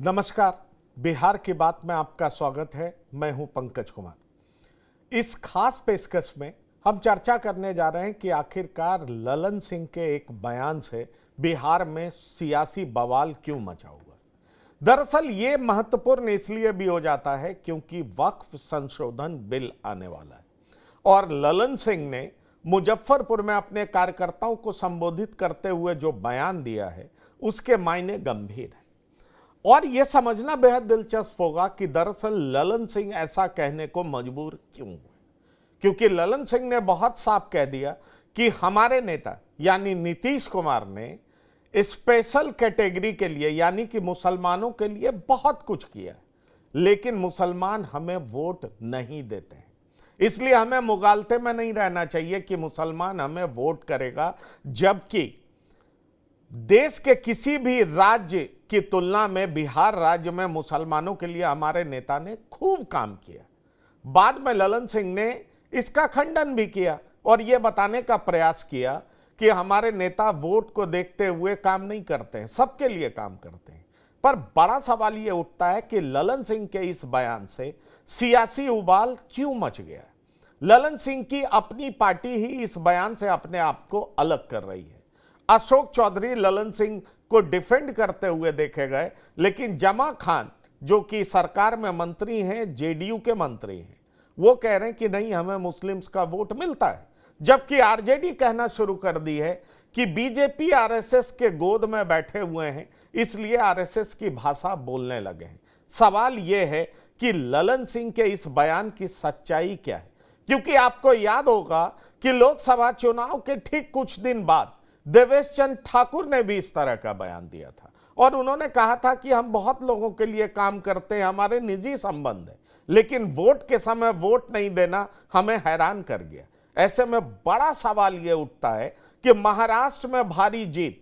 नमस्कार। बिहार की बात में आपका स्वागत है। मैं हूं पंकज कुमार। इस खास पेशकश में हम चर्चा करने जा रहे हैं कि आखिरकार ललन सिंह के एक बयान से बिहार में सियासी बवाल क्यों मचा हुआ। दरअसल ये महत्वपूर्ण इसलिए भी हो जाता है क्योंकि वक्फ संशोधन बिल आने वाला है और ललन सिंह ने मुजफ्फरपुर में अपने कार्यकर्ताओं को संबोधित करते हुए जो बयान दिया है उसके मायने गंभीर है। और यह समझना बेहद दिलचस्प होगा कि दरअसल ललन सिंह ऐसा कहने को मजबूर क्यों हुए, क्योंकि ललन सिंह ने बहुत साफ कह दिया कि हमारे नेता यानी नीतीश कुमार ने स्पेशल कैटेगरी के लिए यानी कि मुसलमानों के लिए बहुत कुछ किया, लेकिन मुसलमान हमें वोट नहीं देते हैं, इसलिए हमें मुगालते में नहीं रहना चाहिए कि मुसलमान हमें वोट करेगा। जबकि देश के किसी भी राज्य की तुलना में बिहार राज्य में मुसलमानों के लिए हमारे नेता ने खूब काम किया। बाद में ललन सिंह ने इसका खंडन भी किया और यह बताने का प्रयास किया कि हमारे नेता वोट को देखते हुए काम नहीं करते हैं, सबके लिए काम करते हैं। पर बड़ा सवाल यह उठता है कि ललन सिंह के इस बयान से सियासी उबाल क्यों मच गया। ललन सिंह की अपनी पार्टी ही इस बयान से अपने आप को अलग कर रही है। अशोक चौधरी ललन सिंह को डिफेंड करते हुए देखे गए, लेकिन जमा खान जो कि सरकार में मंत्री हैं, जेडीयू के मंत्री हैं, वो कह रहे हैं कि नहीं, हमें मुस्लिम्स का वोट मिलता है। जबकि आरजेडी कहना शुरू कर दी है कि बीजेपी आरएसएस के गोद में बैठे हुए हैं, इसलिए आरएसएस की भाषा बोलने लगे हैं। सवाल यह है कि ललन सिंह के इस बयान की सच्चाई क्या है, क्योंकि आपको याद होगा कि लोकसभा चुनाव के ठीक कुछ दिन बाद देवेश चंद्र ठाकुर ने भी इस तरह का बयान दिया था और उन्होंने कहा था कि हम बहुत लोगों के लिए काम करते हैं, हमारे निजी संबंध है, लेकिन वोट के समय वोट नहीं देना हमें हैरान कर गया। ऐसे में बड़ा सवाल यह उठता है कि महाराष्ट्र में भारी जीत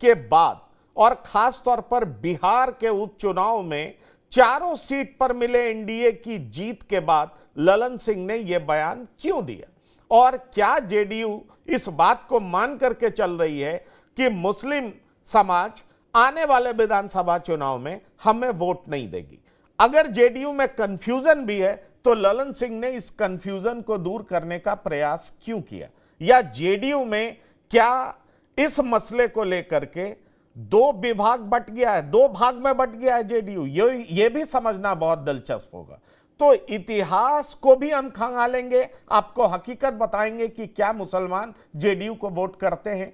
के बाद और खास तौर पर बिहार के उपचुनाव में चारों सीट पर मिले एनडीए की जीत के बाद ललन सिंह ने यह बयान क्यों दिया, और क्या जेडीयू इस बात को मान करके चल रही है कि मुस्लिम समाज आने वाले विधानसभा चुनाव में हमें वोट नहीं देगी। अगर जेडीयू में कंफ्यूजन भी है तो ललन सिंह ने इस कंफ्यूजन को दूर करने का प्रयास क्यों किया, या जेडीयू में क्या इस मसले को लेकर के दो विभाग बट गया है, दो भाग में बट गया है जेडीयू, ये भी समझना बहुत दिलचस्प होगा। तो इतिहास को भी हम खंगालेंगे, आपको हकीकत बताएंगे कि क्या मुसलमान जेडीयू को वोट करते हैं।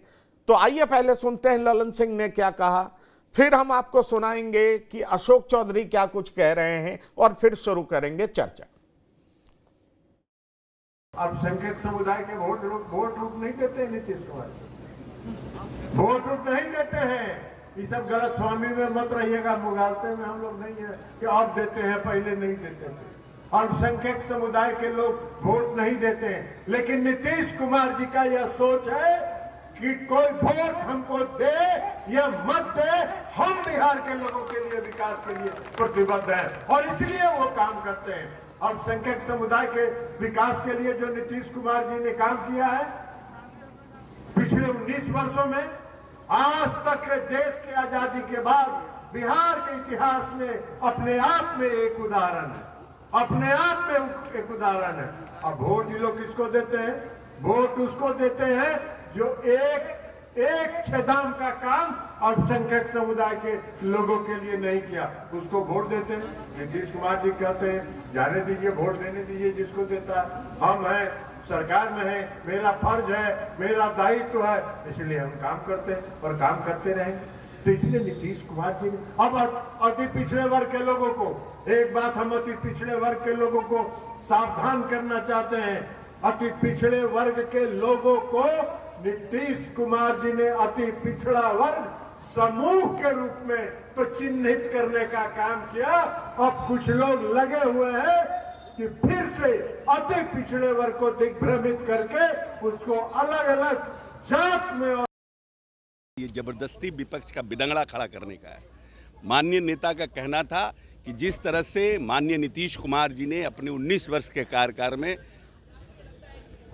तो आइए पहले सुनते हैं ललन सिंह ने क्या कहा, फिर हम आपको सुनाएंगे कि अशोक चौधरी क्या कुछ कह रहे हैं और फिर शुरू करेंगे चर्चा। अल्पसंख्यक समुदाय के वोट रुक नहीं देते हैं, नीतीश कुमार वोट रुक नहीं देते हैं। ये सब गलतफहमी में मत रहिएगा, मुगालते में हम लोग नहीं है कि अब देते हैं, पहले नहीं देते थे। अल्पसंख्यक समुदाय के लोग वोट नहीं देते हैं, लेकिन नीतीश कुमार जी का यह सोच है कि कोई वोट हमको दे या मत दे, हम बिहार के लोगों के लिए विकास के लिए प्रतिबद्ध हैं और इसलिए वो काम करते हैं। अल्पसंख्यक समुदाय के विकास के लिए जो नीतीश कुमार जी ने काम किया है पिछले 19 वर्षों में, आज तक के देश की आजादी के बाद बिहार के इतिहास में अपने आप में एक उदाहरण है, अपने आप में एक उदाहरण है। अब वोट ये लोग किसको देते हैं? वोट उसको देते हैं जो एक छेदाम का काम अल्पसंख्यक समुदाय के लोगों के लिए नहीं किया, उसको वोट देते हैं। नीतीश कुमार जी कहते हैं जाने दीजिए, वोट देने दीजिए जिसको देता है, हम हैं, सरकार में है, मेरा फर्ज है, मेरा दायित्व है, इसलिए हम काम करते हैं और काम करते रहेंगे। तो इसलिए नीतीश कुमार जी ने अब अति पिछड़े वर्ग के लोगों को, एक बात हम अति पिछड़े वर्ग के लोगों को सावधान करना चाहते हैं। अति पिछड़े वर्ग के लोगों को नीतीश कुमार जी ने अति पिछड़ा वर्ग समूह के रूप में तो चिन्हित करने का काम किया। अब कुछ लोग लगे हुए हैं कि फिर से अति पिछड़े वर्ग को दिग्भ्रमित करके उसको अलग अलग जात में, ये जबरदस्ती विपक्ष का बिदंगड़ा खड़ा करने का है। माननीय नेता का कहना था कि जिस तरह से माननीय नीतीश कुमार जी ने अपने 19 वर्ष के कार्यकाल में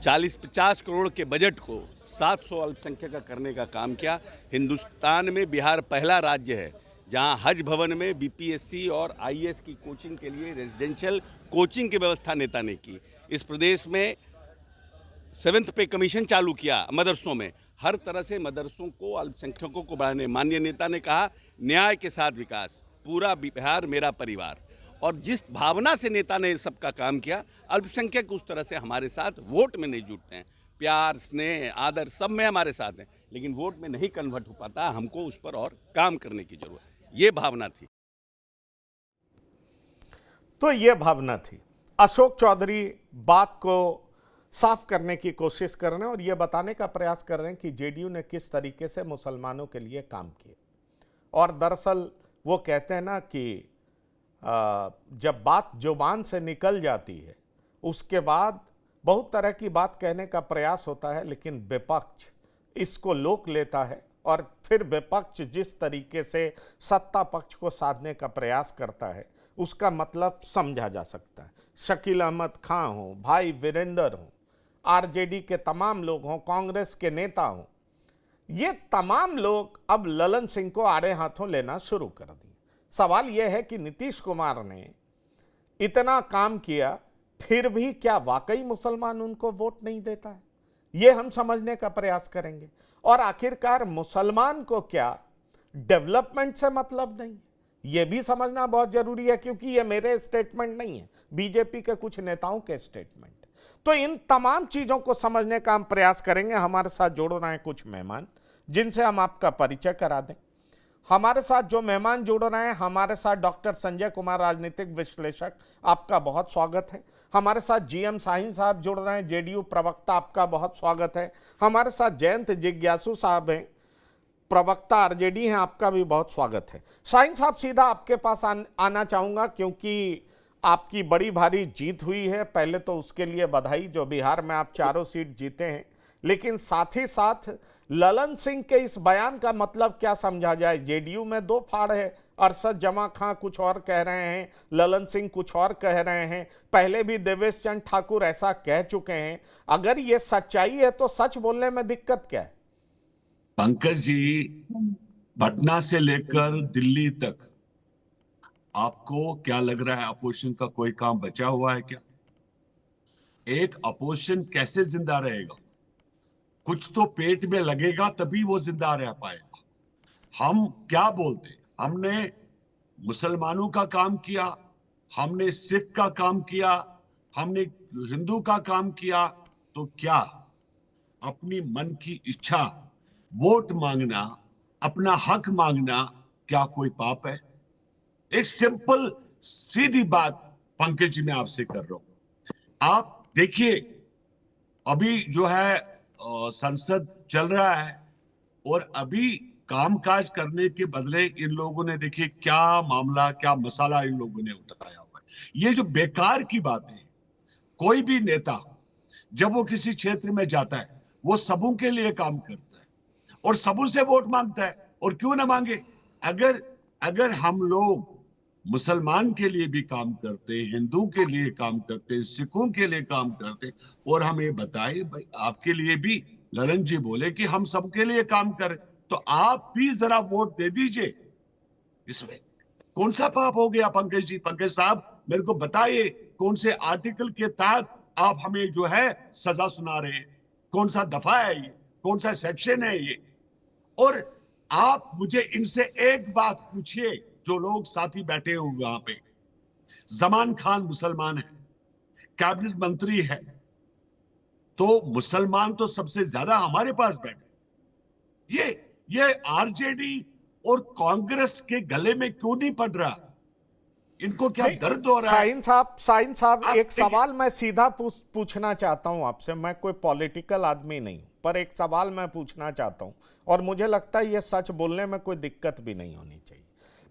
40-50 करोड़ के बजट को 700 अल्पसंख्यक का करने का काम किया। हिंदुस्तान में बिहार पहला राज्य है जहां हज भवन में बीपीएससी और आईएएस की कोचिंग के लिए रेजिडेंशियल कोचिंग की व्यवस्था नेता ने की। इस प्रदेश में 7th पे कमीशन चालू किया मदरसों में। हर तरह से मदरसों को, अल्पसंख्यकों को बढ़ाने। माननीय नेता ने कहा न्याय के साथ विकास, पूरा बिहार मेरा परिवार। और जिस भावना से नेता ने सबका काम किया, अल्पसंख्यक उस तरह से हमारे साथ वोट में नहीं जुटते हैं। प्यार, स्नेह, आदर सब में हमारे साथ हैं, लेकिन वोट में नहीं कन्वर्ट हो पाता। हमको उस पर और काम करने की जरूरत, ये भावना थी। तो ये भावना थी। अशोक चौधरी बात को साफ करने की कोशिश कर रहे हैं और ये बताने का प्रयास कर रहे हैं कि जेडीयू ने किस तरीके से मुसलमानों के लिए काम किए। और दरअसल वो कहते हैं ना कि जब बात जुबान से निकल जाती है उसके बाद बहुत तरह की बात कहने का प्रयास होता है, लेकिन विपक्ष इसको लोक लेता है और फिर विपक्ष जिस तरीके से सत्ता पक्ष को साधने का प्रयास करता है उसका मतलब समझा जा सकता है। शकील अहमद खां हो, भाई वीरेंद्र हो, आरजेडी के तमाम लोग हों, कांग्रेस के नेता हों, ये तमाम लोग अब ललन सिंह को आड़े हाथों लेना शुरू कर दिए। सवाल यह है कि नीतीश कुमार ने इतना काम किया फिर भी क्या वाकई मुसलमान उनको वोट नहीं देता है? ये हम समझने का प्रयास करेंगे। और आखिरकार मुसलमान को क्या डेवलपमेंट से मतलब नहीं है, ये भी समझना बहुत जरूरी है, क्योंकि ये मेरे स्टेटमेंट नहीं है, बीजेपी के कुछ नेताओं के स्टेटमेंट। तो इन तमाम चीजों को समझने का हम प्रयास करेंगे। हमारे साथ जोड़ रहे हैं कुछ मेहमान जिनसे हम आपका परिचय करा दें। हमारे साथ जो मेहमान जुड़ रहे हैं, हमारे साथ डॉक्टर संजय कुमार, राजनीतिक विश्लेषक, आपका बहुत स्वागत है। हमारे साथ जीएम शाहीन साहब जुड़ रहे हैं, जेडीयू प्रवक्ता, आपका बहुत स्वागत है। हमारे साथ जयंत जिज्ञासु साहब हैं, प्रवक्ता आरजेडी हैं, आपका भी बहुत स्वागत है। शाहीन साहब, सीधा आपके पास आना चाहूँगा क्योंकि आपकी बड़ी भारी जीत हुई है। पहले तो उसके लिए बधाई, जो बिहार में आप 4 सीट जीते हैं, लेकिन साथ ही साथ ललन सिंह के इस बयान का मतलब क्या समझा जाए? जेडीयू में 2 फाड़ है, अरशद जमा खां कुछ और कह रहे हैं, ललन सिंह कुछ और कह रहे हैं। पहले भी देवेश चंद्र ठाकुर ऐसा कह चुके हैं। अगर ये सच्चाई है तो सच बोलने में दिक्कत क्या है? पंकज जी, पटना से लेकर दिल्ली तक आपको क्या लग रहा है अपोजिशन का कोई काम बचा हुआ है क्या? एक अपोजिशन कैसे जिंदा रहेगा? कुछ तो पेट में लगेगा तभी वो जिंदा रह पाएगा। हम क्या बोलते? हमने मुसलमानों का काम किया, हमने सिख का काम किया, हमने हिंदू का काम किया, तो क्या अपनी मन की इच्छा वोट मांगना, अपना हक मांगना क्या कोई पाप है? एक सिंपल सीधी बात पंकज जी मैं आपसे कर रहा हूं। आप देखिए, अभी जो है संसद चल रहा है और अभी कामकाज करने के बदले इन लोगों ने देखिए क्या मामला, क्या मसाला इन लोगों ने उठाया हुआ है। ये जो बेकार की बात है, कोई भी नेता जब वो किसी क्षेत्र में जाता है वो सबों के लिए काम करता है और सबों से वोट मांगता है। और क्यों ना मांगे? अगर हम लोग मुसलमान के लिए भी काम करते, हिंदू के लिए काम करते, सिखों के लिए काम करते, और हमें बताए भाई आपके लिए भी ललन जी बोले कि हम सबके लिए काम करें, तो आप भी जरा वोट दे दीजिए। इसमें कौन सा पाप हो गया पंकज जी? पंकज साहब मेरे को बताइए, कौन से आर्टिकल के तहत आप हमें जो है सजा सुना रहे हैं? कौन सा दफा है ये? कौन सा सेक्शन है ये? और आप मुझे इनसे एक बात पूछिए, जो लोग साथी बैठे हुए वहां पे, जमान खान मुसलमान है, कैबिनेट मंत्री है, तो मुसलमान तो सबसे ज्यादा हमारे पास बैठे। ये आरजेडी और कांग्रेस के गले में क्यों नहीं पड़ रहा? इनको क्या दर्द हो रहा है? शाहीन साहब, एक सवाल मैं सीधा पूछना चाहता हूं आपसे। मैं कोई पॉलिटिकल आदमी नहीं, पर एक सवाल मैं पूछना चाहता हूं और मुझे लगता है ये सच बोलने में कोई दिक्कत भी नहीं होनी चाहिए।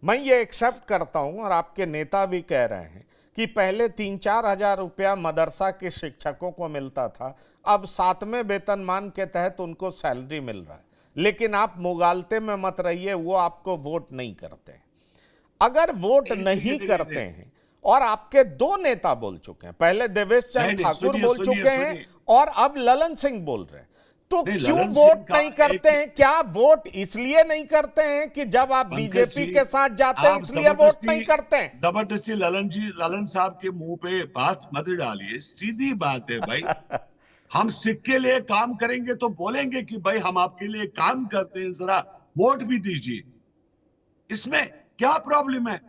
मैं ये एक्सेप्ट करता हूं और आपके नेता भी कह रहे हैं कि पहले 3-4 हजार रुपया मदरसा के शिक्षकों को मिलता था, अब 7वें वेतनमान के तहत उनको सैलरी मिल रहा है। लेकिन आप मुगालते में मत रहिए, वो आपको वोट नहीं करते हैं। अगर वोट नहीं करते हैं, और आपके 2 नेता बोल चुके हैं, पहले देवेश चंद्र ठाकुर बोल चुके हैं और अब ललन सिंह बोल रहे हैं, तो नहीं, क्यों ललन वोट सिंह का नहीं करते एक- हैं? क्या वोट इसलिए नहीं करते हैं कि जब आप पंकज बीजेपी जी, के साथ जाते हैं आप इसलिए वोट नहीं करते हैं? जबरदस्ती ललन साहब के मुंह पे बात मत डालिए, सीधी बात है भाई। हम सिख के लिए काम करेंगे तो बोलेंगे कि भाई हम आपके लिए काम करते हैं, जरा वोट भी दीजिए। इसमें क्या प्रॉब्लम है?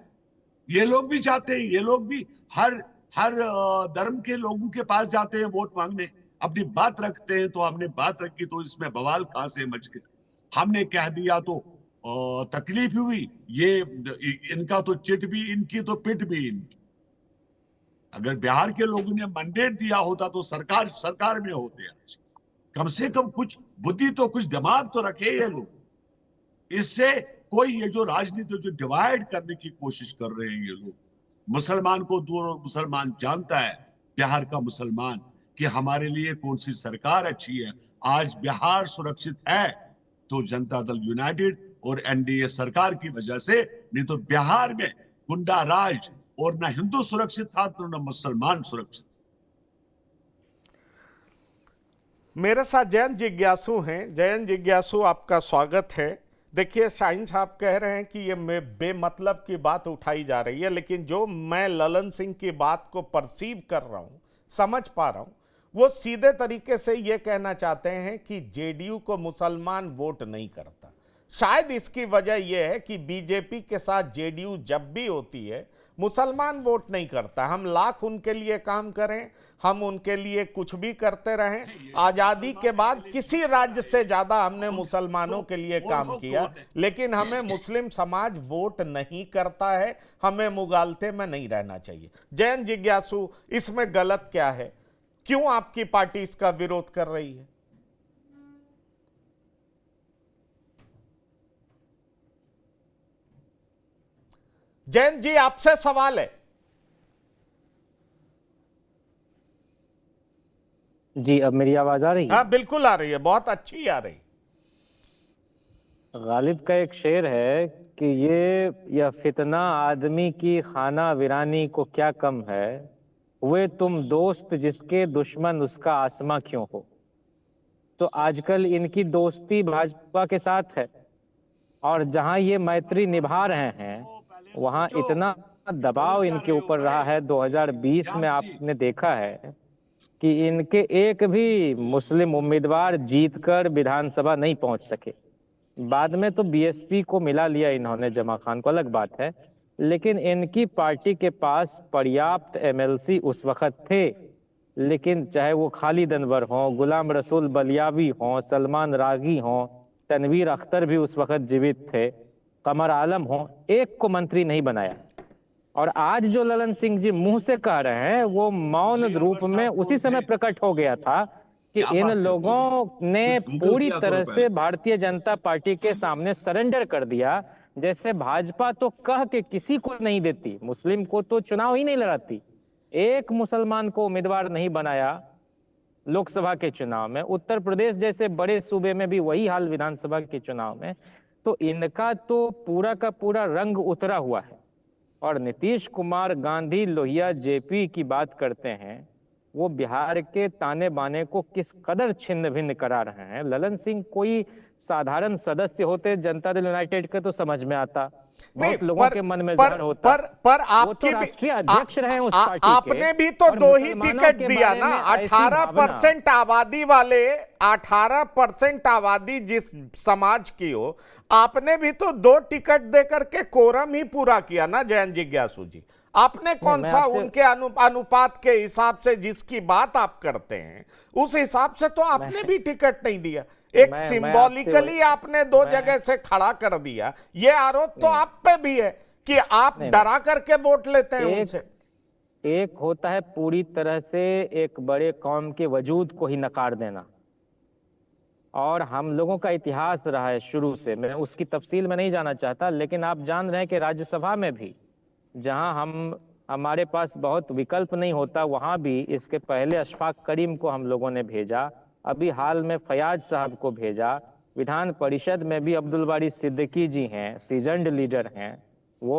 ये लोग भी चाहते हैं, ये लोग भी हर हर धर्म के लोगों के पास जाते हैं वोट मांगने, अपनी बात रखते हैं। तो हमने बात रखी तो इसमें बवाल कहां से मच गया? हमने कह दिया तो तकलीफ हुई। ये इनका तो चिट भी इनकी, तो पिट भी इनकी। अगर बिहार के लोगों ने मैंडेट दिया होता तो सरकार सरकार में होते आज। कम से कम कुछ बुद्धि तो, कुछ दिमाग तो रखे ये लोग। इससे कोई ये जो राजनीति जो डिवाइड करने की कोशिश कर रहे हैं ये लोग, मुसलमान को दूर, और मुसलमान जानता है, बिहार का मुसलमान, कि हमारे लिए कौन सी सरकार अच्छी है। आज बिहार सुरक्षित है तो जनता दल यूनाइटेड और एनडीए सरकार की वजह से, नहीं तो बिहार में गुंडा राज, और ना हिंदू सुरक्षित था तो ना मुसलमान सुरक्षित। मेरे साथ जयंत जिज्ञासु हैं। जयंत जिज्ञासु, आपका स्वागत है। देखिए, शाहीन साहब कह रहे हैं कि ये बेमतलब की बात उठाई जा रही है, लेकिन जो मैं ललन सिंह की बात को परसीव कर रहा हूं, समझ पा रहा हूं, वो सीधे तरीके से ये कहना चाहते हैं कि जेडीयू को मुसलमान वोट नहीं करता। शायद इसकी वजह यह है कि बीजेपी के साथ जेडीयू जब भी होती है मुसलमान वोट नहीं करता। हम लाख उनके लिए काम करें, हम उनके लिए कुछ भी करते रहें, आज़ादी के बाद किसी राज्य से ज़्यादा हमने मुसलमानों के लिए काम किया, लेकिन हमें मुस्लिम समाज वोट नहीं करता है। हमें मुगालते में नहीं रहना चाहिए। जयंत जिज्ञासु, इसमें गलत क्या है? क्यों आपकी पार्टी इसका विरोध कर रही है? जयंत जी, आपसे सवाल है। जी, अब मेरी आवाज आ रही है? हाँ, बिल्कुल आ रही है, बहुत अच्छी आ रही। गालिब का एक शेर है कि यह फितना आदमी की खाना वीरानी को क्या कम है, हुए तुम दोस्त जिसके दुश्मन उसका आसमां क्यों हो। तो आजकल इनकी दोस्ती भाजपा के साथ है, और जहां ये मैत्री निभा रहे हैं वहां इतना दबाव इनके ऊपर रहा है। 2020 में आपने देखा है कि इनके एक भी मुस्लिम उम्मीदवार जीतकर विधानसभा नहीं पहुंच सके। बाद में तो बीएसपी को मिला लिया इन्होंने, जमा खान को, अलग बात है, लेकिन इनकी पार्टी के पास पर्याप्त एमएलसी उस वक्त थे। लेकिन चाहे वो खालिद अनवर हों, गुलाम रसूल बलियावी हों, सलमान रागी हों, तनवीर अख्तर भी उस वक्त जीवित थे, कमर आलम हों, एक को मंत्री नहीं बनाया। और आज जो ललन सिंह जी मुंह से कह रहे हैं वो मौन रूप में उसी समय प्रकट हो गया था कि इन लोगों ने पूरी तरह से भारतीय जनता पार्टी के सामने सरेंडर कर दिया। जैसे भाजपा तो कह के किसी को नहीं देती, मुस्लिम को तो चुनाव ही नहीं लड़ाती, एक मुसलमान को उम्मीदवार नहीं बनाया लोकसभा के चुनाव में। उत्तर प्रदेश जैसे बड़े सूबे में भी वही हाल विधानसभा के चुनाव में। तो इनका तो पूरा का पूरा रंग उतरा हुआ है। और नीतीश कुमार, गांधी, लोहिया, जेपी की बात करते हैं, वो बिहार के ताने बाने को किस कदर छिन्न भिन्न करा रहे हैं। ललन सिंह कोई साधारण सदस्य होते जनता दल यूनाइटेड के तो समझ में आता, बहुत लोगों के मन में जहर होता। पर वो तो राष्ट्रीय अध्यक्ष रहे उस पार्टी के। आपने भी तो दो ही टिकट दिया ना। 18% आबादी वाले, 18% आबादी जिस समाज की हो, आपने भी तो 2 टिकट देकर के कोरम ही पूरा किया ना जयंत जिज्ञासु जी। आपने कौन सा उनके अनुपात के हिसाब से जिसकी बात आप करते हैं उस हिसाब से तो आपने भी टिकट नहीं दिया। एक सिंबॉलिकली आपने 2 जगह से खड़ा कर दिया। ये आरोप तो आप पे भी है कि आप डरा करके वोट लेते हैं उनसे। एक होता है पूरी तरह से एक बड़े कौम के वजूद को ही नकार देना, और हम लोगों का इतिहास रहा है शुरू से। मैं उसकी तफसील में नहीं जाना चाहता, लेकिन आप जान रहे हैं कि राज्यसभा में भी जहां हमारे पास बहुत विकल्प नहीं होता, वहां भी इसके पहले अशफाक करीम को हम लोगों ने भेजा, अभी हाल में फयाज साहब को भेजा। विधान परिषद में भी अब्दुल बारी सिद्दीकी जी हैं, सीजन्ड लीडर हैं, वो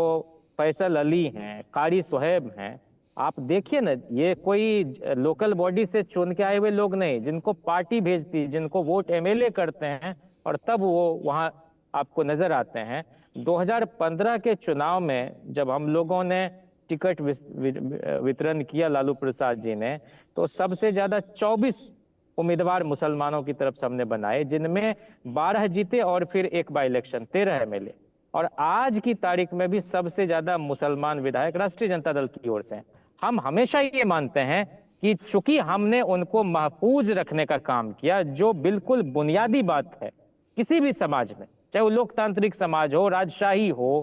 फैसल अली हैं, कारी सुहेब हैं। आप देखिए ना, ये कोई लोकल बॉडी से चुन के आए हुए लोग नहीं, जिनको पार्टी भेजती है, जिनको वोट एमएलए करते हैं और तब वो वहां आपको नजर आते हैं। 2015 के चुनाव में जब हम लोगों ने टिकट वितरण किया लालू प्रसाद जी ने, तो सबसे ज्यादा 24 उम्मीदवार मुसलमानों की तरफ से हमने बनाए, जिनमें 12 जीते और फिर एक बाई इलेक्शन, 13 एमएलए। और आज की तारीख में भी सबसे ज्यादा मुसलमान विधायक राष्ट्रीय जनता दल की ओर से हैं। हम हमेशा ये मानते हैं कि चूंकि हमने उनको महफूज रखने का काम किया, जो बिल्कुल बुनियादी बात है किसी भी समाज में, चाहे वो लोकतांत्रिक समाज हो, राजशाही हो,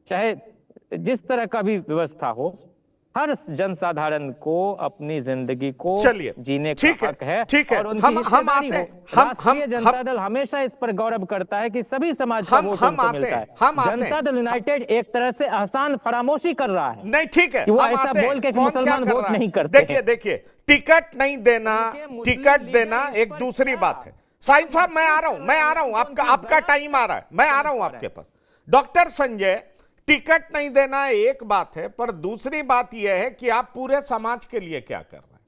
चाहे जिस तरह का भी व्यवस्था हो, हर जनसाधारण को अपनी जिंदगी को चलिए, जीने ठीक का है, हक है। ठीक है। और उनकी हम हिस्सेदारी आते हो। हैं, राष्ट्रीय जनता दल हमेशा इस पर गौरव करता है कि सभी समाज का वोट उनको मिलता है। जनता दल यूनाइटेड एक तरह से आसान फरामोशी कर रहा है। नहीं, ठीक है, कि वो हम ऐसा आते हैं। बोल के कि कौन क्या मुसलमान कर वोट रहा है? नहीं करते देखिए देखिए, टिकट नहीं देना, टिकट देना एक दूसरी बात है। साहिब साहब, मैं आ रहा हूं, आपका टाइम आ रहा है, मैं आ रहा हूं आपके पास। डॉक्टर संजय, टिकट नहीं देना एक बात है, पर दूसरी बात यह है कि आप पूरे समाज के लिए क्या कर रहे हैं।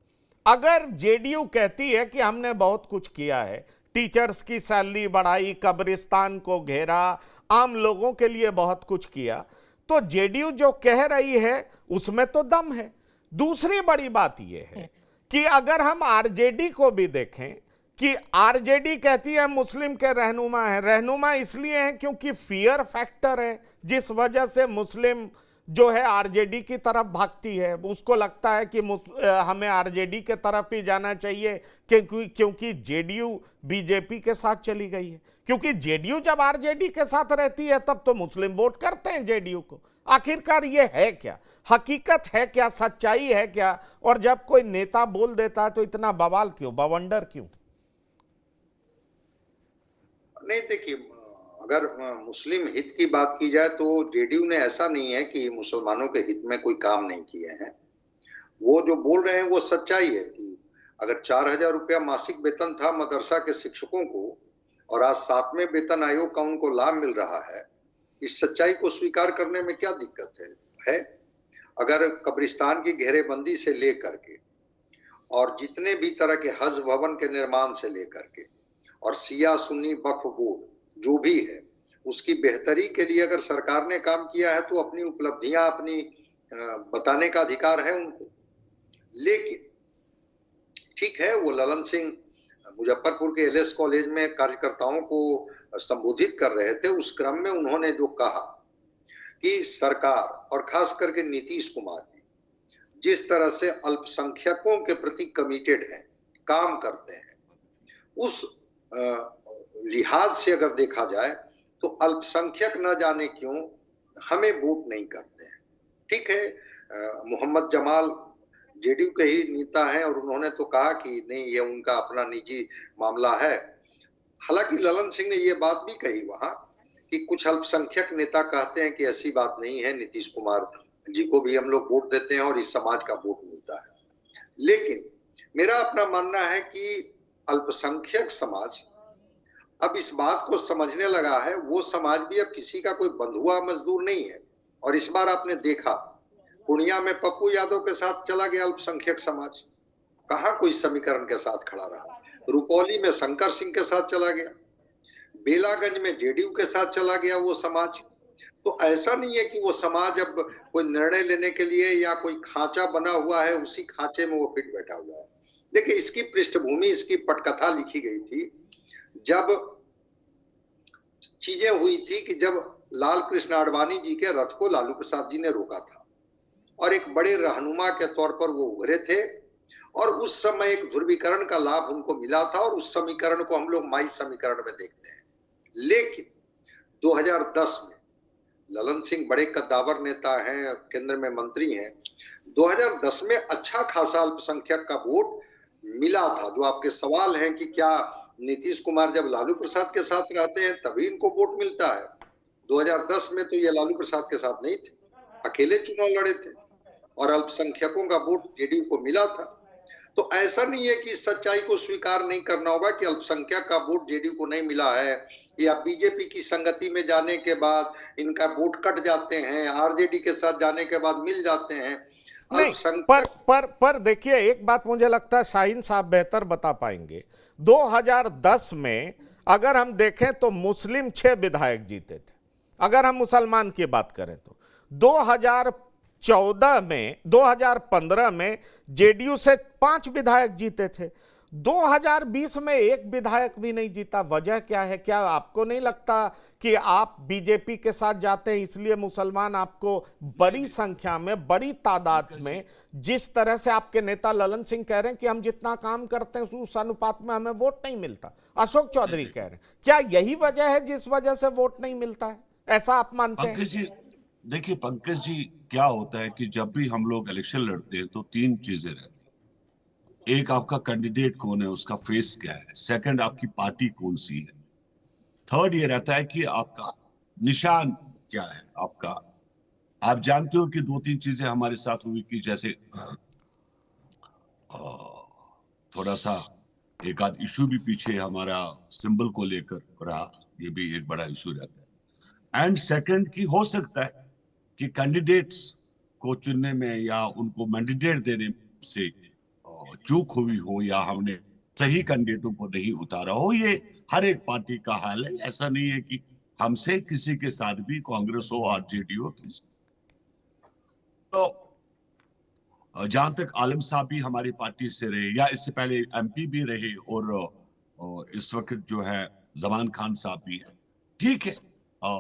अगर जेडीयू कहती है कि हमने बहुत कुछ किया है, टीचर्स की सैलरी बढ़ाई, कब्रिस्तान को घेरा, आम लोगों के लिए बहुत कुछ किया, तो जेडीयू जो कह रही है उसमें तो दम है। दूसरी बड़ी बात यह है कि अगर हम आरजेडी को भी देखें कि आरजेडी कहती है मुस्लिम के रहनुमा है। रहनुमा इसलिए है क्योंकि फियर फैक्टर है, जिस वजह से मुस्लिम जो है आरजेडी की तरफ भागती है। उसको लगता है कि हमें आरजेडी के तरफ ही जाना चाहिए, क्योंकि जेडीयू बीजेपी के साथ चली गई है। क्योंकि जेडीयू जब आरजेडी के साथ रहती है तब तो मुस्लिम वोट करते हैं जेडीयू को। आखिरकार ये है क्या, हकीकत है क्या, सच्चाई है क्या? और जब कोई नेता बोल देता है तो इतना बवाल क्यों, बवंडर क्यों? नहीं, देखिए, अगर मुस्लिम हित की बात की जाए तो जेडीयू ने ऐसा नहीं है कि मुसलमानों के हित में कोई काम नहीं किए हैं। वो जो बोल रहे हैं वो सच्चाई है कि अगर 4,000 रुपया मासिक वेतन था मदरसा के शिक्षकों को और आज 7वें वेतन आयोग का उनको लाभ मिल रहा है, इस सच्चाई को स्वीकार करने में क्या दिक्कत है? अगर कब्रिस्तान की घेरेबंदी से लेकर के और जितने भी तरह के हज भवन के निर्माण से लेकर के और सिया सुन्नी वक्फ बोर्ड जो भी है, उसकी बेहतरी के लिए अगर सरकार ने काम किया है तो अपनी उपलब्धियां अपनी बताने का अधिकार है उनको। लेकिन ठीक है, वो ललन सिंह मुजफ्फरपुर के एलएस कॉलेज में कार्यकर्ताओं को संबोधित कर रहे थे। उस क्रम में उन्होंने जो कहा कि सरकार और खास करके नीतीश कुमार जी जिस तरह से अल्पसंख्यकों के प्रति कमिटेड हैं, काम करते हैं, उस लिहाज से अगर देखा जाए तो अल्पसंख्यक न जाने क्यों हमें वोट नहीं करते हैं। ठीक है, मोहम्मद जमाल जेडीयू के ही नेता हैं और उन्होंने तो कहा कि नहीं, ये उनका अपना निजी मामला है। हालांकि ललन सिंह ने ये बात भी कही वहां कि कुछ अल्पसंख्यक नेता कहते हैं कि ऐसी बात नहीं है, नीतीश कुमार जी को भी हम लोग वोट देते हैं और इस समाज का वोट मिलता है। लेकिन मेरा अपना मानना है कि अल्पसंख्यक समाज अब इस बात को समझने लगा है, वो समाज भी अब किसी का कोई बंधुआ मजदूर नहीं है। और इस बार आपने देखा पूर्णिया में पप्पू यादव के साथ चला गया अल्पसंख्यक समाज, कहां कोई समीकरण के साथ खड़ा रहा। रुपौली में शंकर सिंह के साथ चला गया, बेलागंज में जेडीयू के साथ चला गया वो समाज। तो ऐसा नहीं है कि वो समाज अब कोई निर्णय लेने के लिए या कोई खांचा बना हुआ है, उसी खांचे में वो फिट बैठा हुआ है। देखिए, इसकी पृष्ठभूमि, इसकी पटकथा लिखी गई थी जब चीजें हुई थी कि जब लाल कृष्ण आडवाणी जी के रथ को लालू प्रसाद जी ने रोका था और एक बड़े रहनुमा के तौर पर वो उभरे थे और उस समय एक ध्रुवीकरण का लाभ उनको मिला था और उस समीकरण को हम लोग माई समीकरण में देखते हैं। लेकिन 2010 में ललन सिंह बड़े कद्दावर नेता हैं, केंद्र में मंत्री हैं, 2010 में अच्छा खासा अल्पसंख्यक का वोट मिला था। जो आपके सवाल हैं कि क्या नीतीश कुमार जब लालू प्रसाद के साथ रहते हैं तभी इनको वोट मिलता है, 2010 में तो ये लालू प्रसाद के साथ नहीं थे, अकेले चुनाव लड़े थे और अल्पसंख्यकों का वोट जेडीयू को मिला था। तो ऐसा नहीं है कि सच्चाई को स्वीकार नहीं करना होगा कि अल्पसंख्यक का वोट जेडीयू को नहीं मिला है या बीजेपी की संगति में जाने के बाद इनका वोट कट जाते हैं, आरजेडी के साथ जाने के बाद मिल जाते हैं। नहीं, अल्पसंख्यक पर देखिए, एक बात मुझे लगता है शाहीन साहब बेहतर बता पाएंगे। 2010 में अगर हम देखें तो मुस्लिम 6 विधायक जीते थे। अगर हम मुसलमान की बात करें तो 2015 में जेडीयू से 5 विधायक जीते थे। 2020 में 1 विधायक भी नहीं जीता। वजह क्या है? क्या आपको नहीं लगता कि आप बीजेपी के साथ जाते हैं इसलिए मुसलमान आपको बड़ी संख्या में, बड़ी तादाद में, जिस तरह से आपके नेता ललन सिंह कह रहे हैं कि हम जितना काम करते हैं उस अनुपात में हमें वोट नहीं मिलता, अशोक चौधरी कह रहे हैं, क्या यही वजह है जिस वजह से वोट नहीं मिलता है? ऐसा आप मानते हैं? पंकज जी, देखिए पंकज जी, क्या होता है कि जब भी हम लोग इलेक्शन लड़ते हैं तो 3 चीजें रहती हैं। एक, आपका कैंडिडेट कौन है, उसका फेस क्या है। सेकंड, आपकी पार्टी कौन सी है। थर्ड ये रहता है कि आपका निशान क्या है आपका। आप जानते हो कि 2-3 चीजें हमारे साथ हुई कि जैसे थोड़ा सा एक आध इशू भी पीछे हमारा सिंबल को लेकर रहा, ये भी एक बड़ा इशू रहता है। एंड सेकंड की हो सकता है कि कैंडिडेट्स को चुनने में या उनको मैंडेट देने से चूक हुई हो या हमने सही कैंडिडेटों को नहीं उतारा हो। ये हर एक पार्टी का हाल है। ऐसा नहीं है कि हमसे किसी के साथ भी, कांग्रेस हो आरजेडी हो किसी। तो जहां तक आलम साहब भी हमारी पार्टी से रहे या इससे पहले एमपी भी रहे और इस वक्त जो है जमान खान साहब भी है, ठीक है।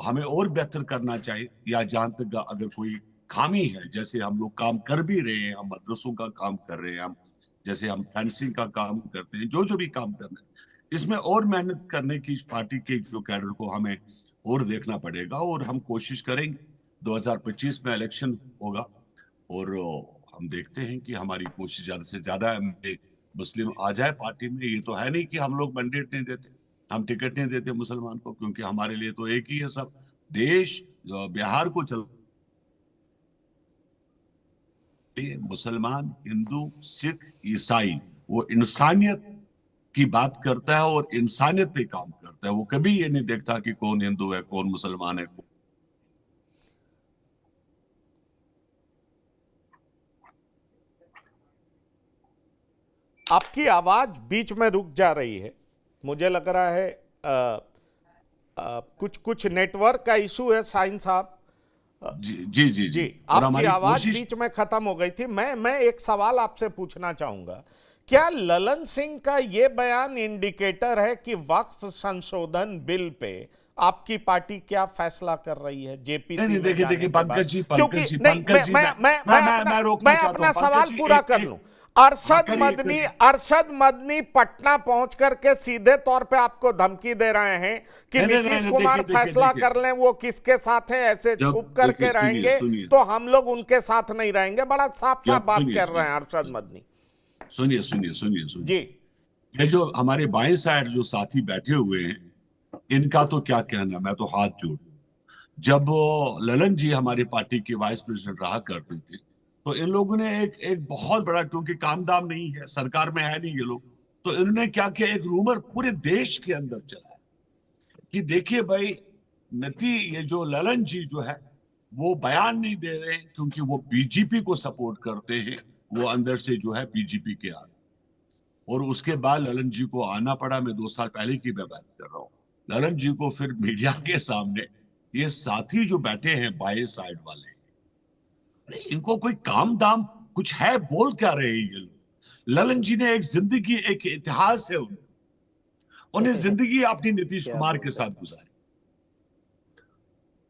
हमें और बेहतर करना चाहिए, या जहां तक अगर कोई खामी है, जैसे हम लोग काम कर भी रहे हैं, हम मदरसों का काम कर रहे हैं, हम जैसे हम फेंसिंग का काम करते हैं, जो भी काम करना है, इसमें और मेहनत करने की पार्टी के जो कैडर को हमें और देखना पड़ेगा। और हम कोशिश करेंगे। 2025 में इलेक्शन होगा और हम देखते हैं कि हमारी कोशिश ज्यादा से ज्यादा मुस्लिम आ जाए पार्टी में। ये तो है नहीं कि हम लोग मैंडेट नहीं देते, हम टिकट नहीं देते मुसलमान को, क्योंकि हमारे लिए तो एक ही है सब देश बिहार को चल। मुसलमान, हिंदू, सिख, ईसाई, वो इंसानियत की बात करता है और इंसानियत पे काम करता है। वो कभी ये नहीं देखता कि कौन हिंदू है, कौन मुसलमान है। आपकी आवाज बीच में रुक जा रही है, मुझे लग रहा है कुछ नेटवर्क का इशू है शाहीन साहब। जी, आपकी आवाज बीच में खत्म हो गई थी। मैं एक सवाल आपसे पूछना चाहूंगा, क्या ललन सिंह का यह बयान इंडिकेटर है कि वक्फ संशोधन बिल पे आपकी पार्टी क्या फैसला कर रही है? जेपीसी देखिए पंकज जी, मैं अपना सवाल पूरा कर लूं। अरशद मदनी पटना पहुंच करके सीधे तौर पे आपको धमकी दे रहे हैं कि नीतीश कुमार फैसला कर लें वो किसके साथ है, ऐसे छुप करके रहेंगे तो हम लोग उनके साथ नहीं रहेंगे। बड़ा साफ साफ बात कर रहे हैं अरशद मदनी। सुनिए जी, ये जो हमारे बाएं साइड जो साथी बैठे हुए हैं, इनका तो क्या कहना, मैं तो हाथ जोड़। जब ललन जी हमारी पार्टी के वाइस प्रेसिडेंट रहा करते थे तो इन लोगों ने एक बहुत बड़ा, क्योंकि काम दाम नहीं है, सरकार में है नहीं ये लोग, तो इन्होंने क्या किया, एक रूमर पूरे देश के अंदर चला कि देखिए भाई ये जो ललन जी जो है वो बयान नहीं दे रहे हैं क्योंकि वो बीजेपी को सपोर्ट करते हैं, वो अंदर से जो है बीजेपी के आ। और उसके बाद ललन जी को आना पड़ा। मैं 2 साल पहले की मैं बात कर रहा हूँ। ललन जी को फिर मीडिया के सामने ये साथी जो बैठे हैं बाएं साइड वाले, इनको कोई काम दाम कुछ है, बोल क्या रहे हैं ये लोग। ललन जी ने एक जिंदगी, एक इतिहास है उन्हें जिंदगी अपनी नीतीश कुमार के साथ गुजारी।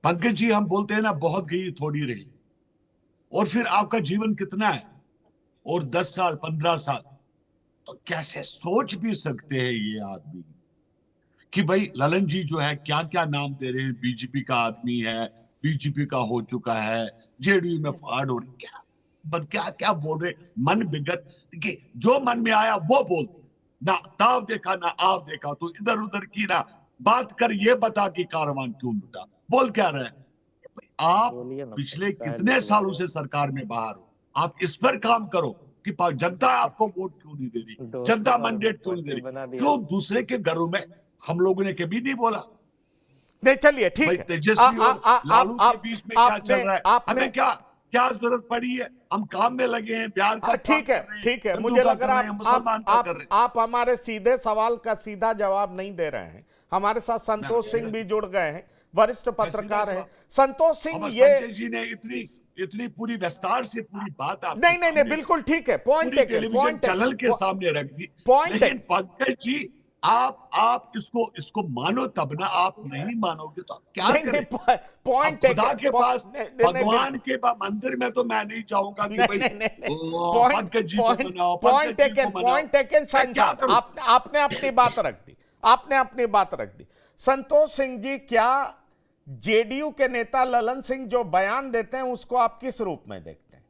पंकज जी, हम बोलते हैं ना, बहुत गई थोड़ी रही। और फिर आपका जीवन कितना है, और 10 साल 15 साल, तो कैसे सोच भी सकते हैं ये आदमी कि भाई ललन जी जो है क्या क्या नाम दे रहे हैं, बीजेपी का आदमी है, बीजेपी का हो चुका है, जेडीयू में फाड़ हो, क्या क्या बोल रहे, मन विगत कि जो मन में आया वो बोल दिया, ना ताव देखा ना आव देखा, तो इधर उधर की ना बात कर, ये बता कि कारवान क्यों लुटा, बोल क्या रहे। आप पिछले कितने सालों से सरकार में बाहर हो, आप इस पर काम करो कि जनता आपको वोट क्यों नहीं दे रही, जनता मैंडेट क्यों नहीं दे रही, क्यों दूसरे के घरों में हम लोगों ने कभी नहीं बोला। नहीं, चलिए ठीक है। तेजस्वी और लालू के बीच में क्या चल रहा है, हमें क्या क्या जरूरत पड़ी है? हम काम में लगे हैं, बिहार का काम ठीक है, कर रहे हैं, ठीक है। हिंदू मुझे का लग कर रहा रहे हैं, मुसलमान का कर रहे हैं। आप हमारे सीधे सवाल का सीधा जवाब नहीं दे रहे हैं। हमारे साथ संतोष सिंह भी जुड़ गए हैं, वरिष्ठ पत्रकार हैं। संतोष सिंह, अब ये संजय जी ने इतनी इतनी पूरी विस्तार से पूरी बात आपके नहीं नहीं नहीं, सामने बिल्कुल ठीक है, पॉइंट पूरी टेकन, टेलीविजन चैनल के सामने रख दी। पॉइंट लेकिन पंकज जी, आप इसको मानो तब ना, आप नहीं मानोगे तो आप क्या नहीं करें? नहीं, पॉइंट अब खुदा के पास, भगवान नहीं के मंदिर में तो मैं नहीं जाऊंगा कि भाई पॉइंट पंकज जी को मनाओ, पॉइंट पंकज जी टेकन, को मनाओ। Point taken. मैं क्या करूं? आपने अपनी बात रख दी, आपने अपनी बात रख दी। संतोष सिंह जी, क्या जेडीयू के नेता ललन सिंह जो बयान देते हैं उसको आप किस रूप में देखते हैं?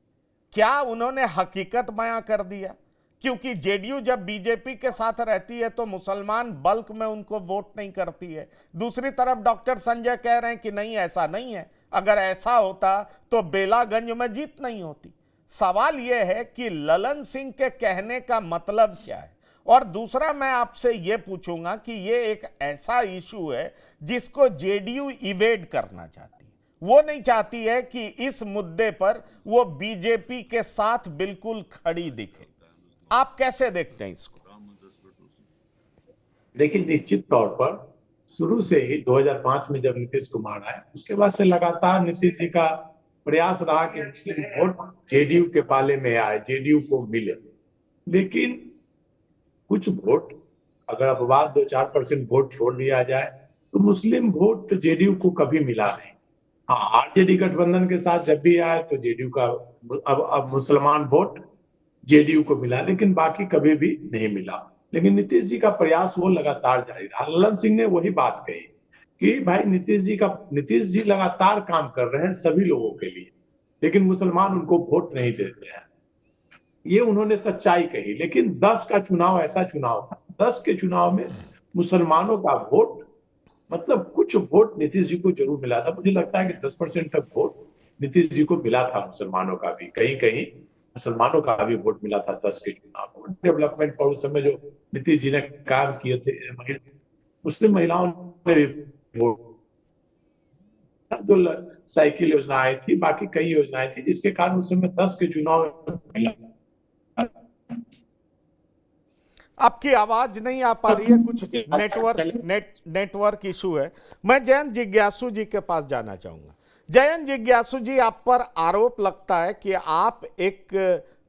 क्या उन्होंने हकीकत बयां कर दिया? क्योंकि जेडीयू जब बीजेपी के साथ रहती है तो मुसलमान बल्क में उनको वोट नहीं करती है। दूसरी तरफ डॉक्टर संजय कह रहे हैं कि नहीं, ऐसा नहीं है, अगर ऐसा होता तो बेलागंज में जीत नहीं होती। सवाल यह है कि ललन सिंह के कहने का मतलब क्या है? और दूसरा मैं आपसे यह पूछूंगा कि यह एक ऐसा इशू है जिसको जेडीयू इवेड करना चाहती है, वो नहीं चाहती है कि इस मुद्दे पर वो बीजेपी के साथ बिल्कुल खड़ी दिखे। आप कैसे देखते हैं इसको? देखिए, निश्चित तौर पर शुरू से ही 2005 में जब नीतीश कुमार आए, उसके बाद से लगातार नीतीश जी का प्रयास रहा कि मुस्लिम वोट जेडीयू के पाले में आए, जेडीयू को मिले। लेकिन कुछ वोट, अगर अपवाद 2-4% वोट छोड़ दिया जाए तो मुस्लिम वोट जेडीयू को कभी मिला नहीं। हाँ, आरजेडी गठबंधन के साथ जब भी आए तो जेडीयू का अब मुसलमान वोट जेडीयू को मिला, लेकिन बाकी कभी भी नहीं मिला। लेकिन नीतीश जी का प्रयास वो लगातार जारी रहा। ललन सिंह ने वही बात कही कि भाई नीतीश जी लगातार काम कर रहे हैं सभी लोगों के लिए, लेकिन मुसलमान उनको वोट नहीं देते हैं। ये उन्होंने सच्चाई कही। लेकिन 10 का चुनाव ऐसा चुनाव था, 10 के चुनाव में मुसलमानों का वोट, मतलब कुछ वोट नीतीश जी को जरूर मिला था। मुझे लगता है कि 10% तक वोट नीतीश जी को मिला था मुसलमानों का भी, कहीं कहीं मुसलमानों का भी वोट मिला था 10 के चुनाव में। डेवलपमेंट पर उस समय जो नीतीश जी ने काम किए थे, मुस्लिम महिलाओं ने भी वोट, जो साइकिल योजना आई थी, बाकी कई योजनाएं थी, जिसके कारण उस समय 10 के चुनाव में मिला। आपकी आवाज नहीं आ पा रही है, कुछ नेटवर्क इशू है। मैं जयंत जिज्ञासु जी के पास जाना चाहूंगा। जयंत जिज्ञासु जी, आप पर आरोप लगता है कि आप एक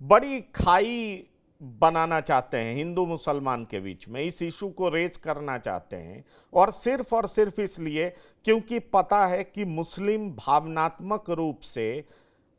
बड़ी खाई बनाना चाहते हैं हिंदू मुसलमान के बीच में, इस इशू को रेज करना चाहते हैं, और सिर्फ इसलिए क्योंकि पता है कि मुस्लिम भावनात्मक रूप से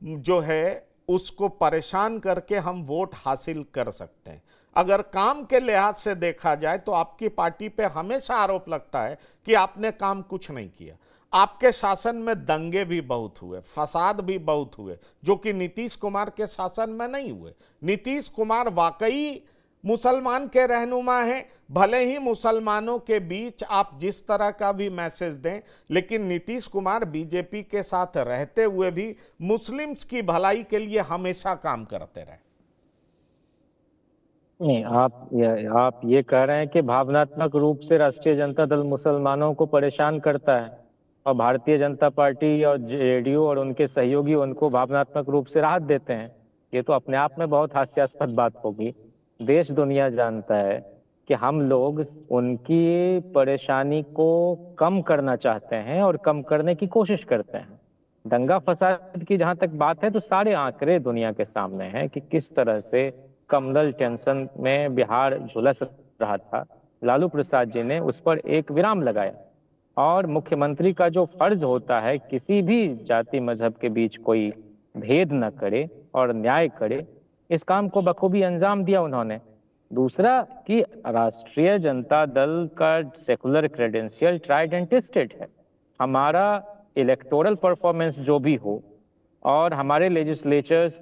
जो है उसको परेशान करके हम वोट हासिल कर सकते हैं। अगर काम के लिहाज से देखा जाए तो आपकी पार्टी पे हमेशा आरोप लगता है कि आपने काम कुछ नहीं किया। आपके शासन में दंगे भी बहुत हुए, फसाद भी बहुत हुए, जो कि नीतीश कुमार के शासन में नहीं हुए। नीतीश कुमार वाकई मुसलमान के रहनुमा हैं, भले ही मुसलमानों के बीच आप जिस तरह का भी मैसेज दें, लेकिन नीतीश कुमार बीजेपी के साथ रहते हुए भी मुस्लिम्स की भलाई के लिए हमेशा काम करते रहे। नहीं, आप ये कह रहे हैं कि भावनात्मक रूप से राष्ट्रीय जनता दल मुसलमानों को परेशान करता है और भारतीय जनता पार्टी और जेडीयू और उनके सहयोगी उनको भावनात्मक रूप से राहत देते हैं। ये तो अपने आप में बहुत हास्यास्पद बात होगी। देश दुनिया जानता है कि हम लोग उनकी परेशानी को कम करना चाहते हैं और कम करने की कोशिश करते हैं। दंगा फसाद की जहां तक बात है तो सारे आंकड़े दुनिया के सामने हैं कि किस तरह से कमनल टेंशन में बिहार झुलस रहा था। लालू प्रसाद जी ने उस पर एक विराम लगाया और मुख्यमंत्री का जो फर्ज होता है किसी भी जाति मजहब के बीच कोई भेद न करे और न्याय करे, इस काम को बखूबी अंजाम दिया उन्होंने। दूसरा कि राष्ट्रीय जनता दल का secular credential tried and tested है। हमारा इलेक्टोरल परफॉर्मेंस जो भी हो और हमारे लेजिस्लेटर्स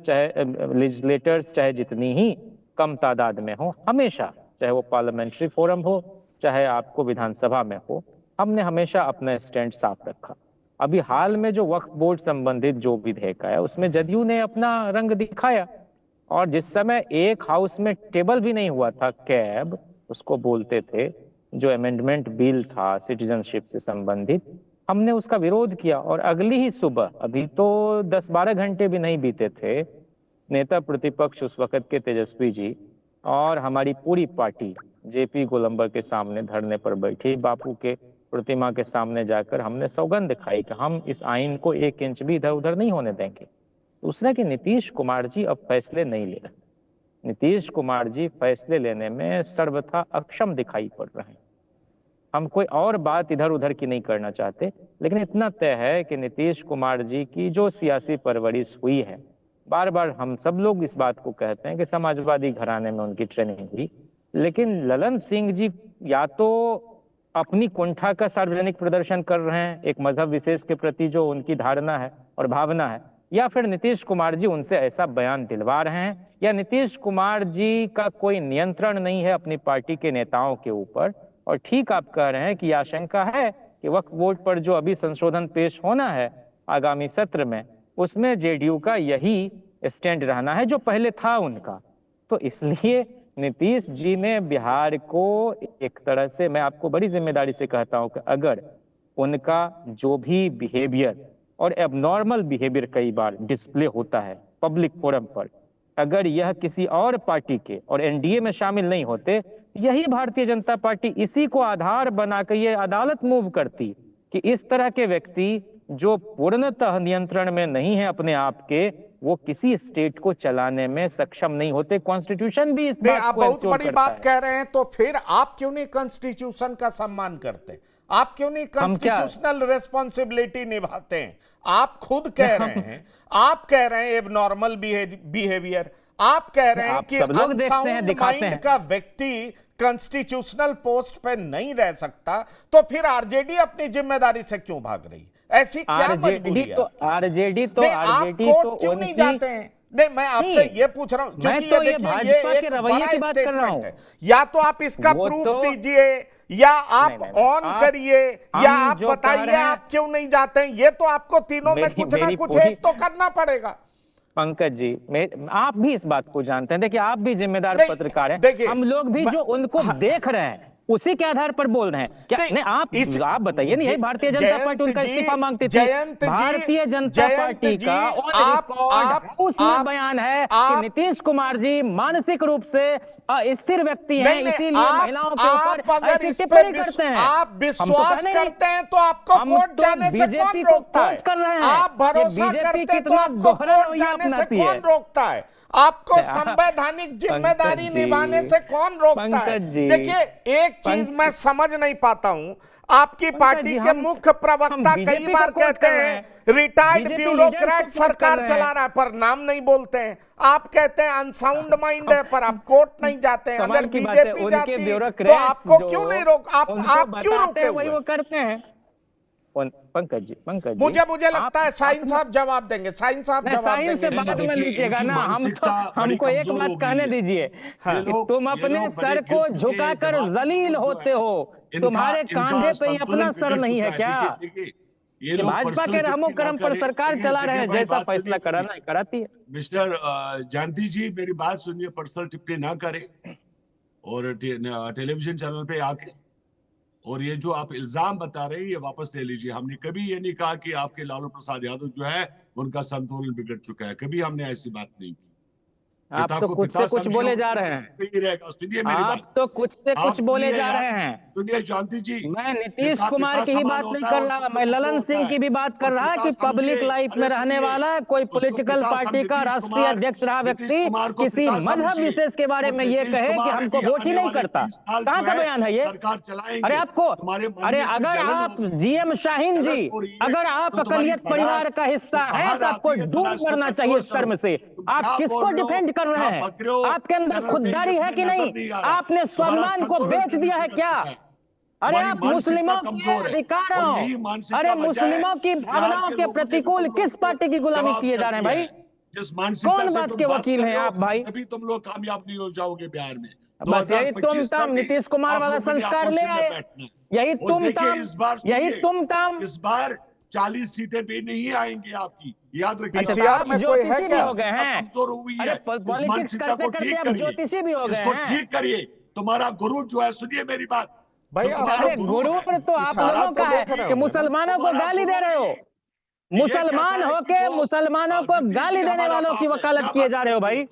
चाहे जितनी ही कम तादाद में हो, हमेशा, चाहे वो पार्लियामेंट्री फोरम हो चाहे आपको विधानसभा में हो, हमने हमेशा अपना स्टैंड साफ रखा। अभी हाल में जो वक्फ बोर्ड संबंधित जो विधेयक आया उसमें जदयू ने अपना रंग दिखाया, और जिस समय एक हाउस में टेबल भी नहीं हुआ था, कैब उसको बोलते थे, जो अमेंडमेंट बिल था सिटीजनशिप से संबंधित, हमने उसका विरोध किया और अगली ही सुबह, अभी तो 10-12 घंटे भी नहीं बीते थे, नेता प्रतिपक्ष उस वक्त के तेजस्वी जी और हमारी पूरी पार्टी जेपी गोलंबर के सामने धरने पर बैठी। बापू के प्रतिमा के सामने जाकर हमने सौगंध खाई कि हम इस आइन को 1 इंच भी इधर उधर नहीं होने देंगे। दूसरा कि नीतीश कुमार जी अब फैसले नहीं ले रहे। नीतीश कुमार जी फैसले लेने में सर्वथा अक्षम दिखाई पड़ रहे हैं। हम कोई और बात इधर उधर की नहीं करना चाहते, लेकिन इतना तय है कि नीतीश कुमार जी की जो सियासी परवरिश हुई है, बार बार हम सब लोग इस बात को कहते हैं कि समाजवादी घराने में उनकी ट्रेनिंग हुई, लेकिन ललन सिंह जी या तो अपनी कुंठा का सार्वजनिक प्रदर्शन कर रहे हैं एक मजहब विशेष के प्रति जो उनकी धारणा है और भावना है, या फिर नीतीश कुमार जी उनसे ऐसा बयान दिलवा रहे हैं, या नीतीश कुमार जी का कोई नियंत्रण नहीं है अपनी पार्टी के नेताओं के ऊपर। और ठीक आप कह रहे हैं कि आशंका है कि वक्फ बोर्ड पर जो अभी संशोधन पेश होना है आगामी सत्र में, उसमें जेडीयू का यही स्टैंड रहना है जो पहले था उनका। तो इसलिए नीतीश जी ने बिहार को एक तरह से, मैं आपको बड़ी जिम्मेदारी से कहता हूं कि अगर उनका जो भी बिहेवियर और एबनॉर्मल बिहेवियर कई बार डिस्प्ले होता है पब्लिक फोरम पर, अगर यह किसी और पार्टी के और एनडीए में शामिल नहीं होते, यही भारतीय जनता पार्टी इसी को आधार बनाकर ये अदालत मूव करती कि इस तरह के व्यक्ति जो पूर्णतः नियंत्रण में नहीं है अपने आप के, वो किसी स्टेट को चलाने में सक्षम नहीं होते। कॉन्स्टिट्यूशन भी इस बात आप को बहुत इंश्योर बड़ी करता बात है। कह रहे हैं, तो फिर आप क्यों नहीं कॉन्स्टिट्यूशन का सम्मान करते? आप क्यों नहीं कॉन्स्टिट्यूशनल रिस्पॉन्सिबिलिटी निभाते हैं? आप खुद कह रहे हैं, आप कह रहे हैं एबनॉर्मल बिहेवियर, आप कह रहे हैं कि अनसाउंड माइंड का व्यक्ति कॉन्स्टिट्यूशनल पोस्ट पे नहीं रह सकता, तो फिर आरजेडी अपनी जिम्मेदारी से क्यों भाग रही? ऐसी क्या मजबूरी है? आरजेडी तो आप कोर्ट क्यों नहीं जाते हैं? नहीं, मैं आपसे ये पूछ रहा हूं क्योंकि ये देखिए, ये एक बड़ा स्टेटमेंट है। या तो आप इसका प्रूफ दीजिए, या आप ऑन करिए, या आप बताइए आप क्यों नहीं जाते हैं। ये तो आपको तीनों में कुछ ना कुछ एक तो करना पड़ेगा। पंकज जी, आप भी इस बात को जानते हैं, देखिए आप भी जिम्मेदार पत्रकार हैं, हम लोग भी जो उनको देख रहे हैं उसी के आधार पर बोल रहे हैं क्या? नहीं, आप बताइए नहीं, भारतीय जनता पार्टी उनका इस्तीफा मांगती थी। भारतीय जनता पार्टी का उसमें बयान है कि नीतीश कुमार जी मानसिक रूप से अस्थिर व्यक्ति हैं, इसीलिए महिलाओं के ऊपर ऐसी टिप्पणी करते हैं। आप विश्वास करते हैं तो आपको कोर्ट जाने से कौन रोकता है? आप भरोसा करते हैं तो आपको कोर्ट जाने से कौन रोकता है? आपको संवैधानिक जिम्मेदारी निभाने से कौन रोकता है? देखिए, एक चीज मैं समझ नहीं पाता हूं, आपकी पार्टी के मुख्य प्रवक्ता कई बार कहते हैं रिटायर्ड ब्यूरोक्रेट सरकार चला रहा है, पर नाम नहीं बोलते हैं। आप कहते हैं अनसाउंड माइंड है, पर आप कोर्ट नहीं जाते हैं। अगर बीजेपी जाती है तो आपको क्यों नहीं रोक? आप क्यों रोके हुए? वो करते हैं। पंकज जी, मुझे लगता है साइन साहब जवाब देंगे। साइन साहब जवाब देंगे। बाद में लीजिएगा ना, हमको एक बात कहने दीजिए। तुम अपने सर को झुकाकर जलील होते हो, तुम्हारे कांधे पे ही अपना सर नहीं है क्या? ये भाजपा के रहमो करम पर सरकार चला रहे हैं, जैसा फैसला कराना है कराती है। मिस्टर जानती जी, मेरी बात सुनिए, पर्सनल टिप्पणी ना करें और टेलीविजन चैनल पे आके, और ये जो आप इल्जाम बता रहे हैं ये वापस ले लीजिए। हमने कभी ये नहीं कहा कि आपके लालू प्रसाद यादव जो है उनका संतुलन बिगड़ चुका है, कभी हमने ऐसी बात नहीं की। आप तो कुछ से कुछ बोले जा रहे हैं, सुनिए मेरी बात, आप तो कुछ से कुछ बोले जा रहे हैं। सुनिए शांति जी, मैं नीतीश कुमार की ही बात नहीं कर रहा, मैं ललन सिंह की भी बात कर रहा कि पब्लिक लाइफ में रहने वाला कोई पॉलिटिकल पार्टी का राष्ट्रीय अध्यक्ष रहा व्यक्ति किसी मजहब विशेष के बारे में ये कहे कि हमको वोट ही नहीं करता, कहाँ का बयान है ये? अरे आपको, अरे अगर आप जीएम शाहीन जी, अगर आप अकलियत परिवार का हिस्सा है तो आपको डूब मरना चाहिए शर्म से। आप किसको डिफेंड कर रहे हैं? आपके अंदर खुददारी है कि नहीं? आपने स्वाभिमान को बेच दिया है क्या? अरे आप मुस्लिमों के अधिकारों, अरे मुस्लिमों की भावनाओं के प्रतिकूल किस पार्टी की गुलामी किए जा रहे हैं भाई? कौन बात के वकील हैं आप भाई? अभी तुम लोग कामयाब नहीं हो जाओगे बिहार में। बस यही तुम नीतीश कुमार वाला संस्कार ले आए, यही तुम ताम इस बार 40 सीटें भी नहीं आएंगी आपकी, याद रखिए। पीसीआर में कोई है क्या? हो गए हैं, कमजोर हुई है, इस मानसिकता को ठीक करिए, इसको ठीक करिए। तुम्हारा गुरु जो है, सुनिए मेरी बात, भाई जो आप तुम्हारा अरे गुरूर तो आप इशारा लोगों तो का है देख रहे हो कि ना? मुसलमानों को तुम्हारा गाली दे गुरु रहे हो, ये मुसलमान कहता है होके कि वो, मुसलमानों को नीतीश गाली जी देने हमारा वालों की बाप है। वकालत क्या किए बात जा रहे हो करते भाई।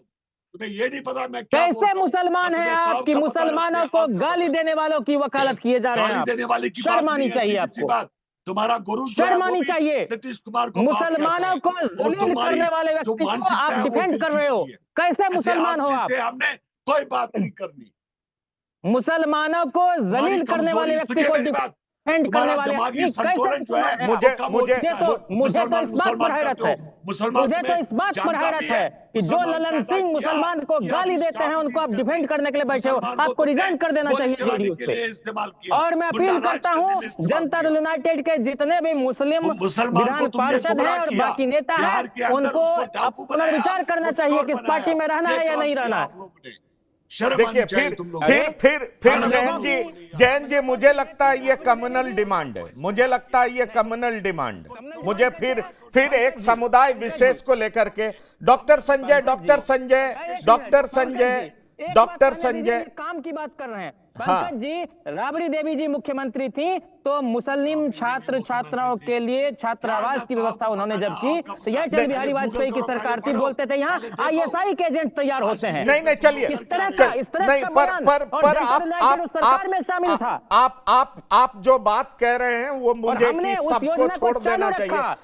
तुम्हें ये नहीं पता मैं क्या बोल कैसे रहा हूँ? मुसलमान मैं हैं तुम्हें आप कब कि का बता रहा हूँ, मुसलमानों अपने को आप का गाली बता देने वालों की वकालत किए जा रहे हैं गाली आप? देने वाले की बात शर्म आनी नहीं है, चाहिए सीधी सी आपको, बात। तुम्हारा गुरु जो है शर्म वो आनी भी चाहिए। नीतीश कुमार को बाप कहता मुसलमानों है, को और जलील तुम्हारी करने वाले जो व्यक्ति को मानसिकता आप है वो डिफेंड दिल कर रहे हो। चुकी है। कैसे ऐसे मुसलमान हो आदमी आप? से हमने कोई बात नहीं करनी। मुसलमानों को तुम्हारी जलील करने वाले कमजोरी, व्यक्ति सुनिए को मेरी बात, डिफेंड करने तुम्हारा वाले दिमागी आदमी कैसे संतुलन जो है मुसलमान है वो आप? कम हो मुझे- चुका है। मुझे तो इस बात पर मुसलमान हैरत करते है, हो, मुसलमान मुझे तो तुम्हें इस बात पर जानता हैरत भी है है। कि जो मुसलमान ललन पैदा सिंह किया मुसलमान को कि गाली आप देते हैं उनको आप जैसे डिफेंड करने के लिए बैठे हो। मुसलमान को आपको तुमने रिजाइन कर देना गोली चाहिए चलाने जेडीयू के से। लिए इस्तेमाल किया, और मैं अपील गुंडाराज करता करने हूं के लिए इस्तेमाल जनता किया। दल यूनाइटेड के जितने भी मुस्लिम मुसलमान को विधान तुमने पार्षद गुमराह हैं और किया, बाकी नेता हैं, बिहार के अंदर उनको उसको अब डाकू बनाया, पुनर्विचार करना चाहिए चोर कि इस पार्टी में रहना ये है या काम नहीं किया रहना है। आप लोगों ने। शर्म देखिए आनी चाहिए फिर तुम लोगों फिर को। फिर फिर हम लोगों जैन जी मुझे लगता है ये कम्युनल डिमांड है, मुझे लगता है ये कम्युनल डिमांड है। मुझे फिर एक समुदाय विशेष को लेकर के डॉक्टर संजय काम की बात कर रहे हैं। हाँ। पंकज जी, राबड़ी देवी जी मुख्यमंत्री थी तो मुस्लिम छात्र छात्राओं के लिए छात्रावास की व्यवस्था उन्होंने जब की तो यह अटल बिहारी वाजपेयी की सरकार थी, बोलते थे यहाँ आईएसआई के एजेंट तैयार होते हैं। नहीं चलिए, इस तरह का नहीं बयान और जनता दल यूनाइटेड उस सरकार में शामिल था। आप जो बात कह रहे हैं वो मुझे हमने कि उस सबको योजना को छोड़ देना चालू रखा। चाहिए।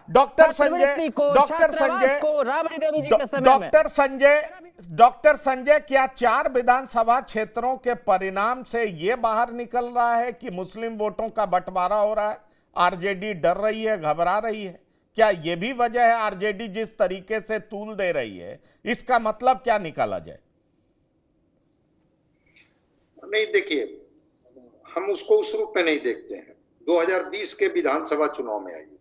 डॉक्टर संजय क्या 4 विधानसभा क्षेत्रों के परिणाम से ये बाहर निकल रहा है कि मुस्लिम वोटों का बंटवारा हो रहा है? आरजेडी डर रही है, घबरा रही है? क्या ये भी वजह है आरजेडी जिस तरीके से तूल दे रही है? इसका मतलब क्या निकाला जाए? नहीं, देखिए, हम उसको उस रूप में नहीं देखते हैं। 2020 के विधानसभा चुनाव में आइए,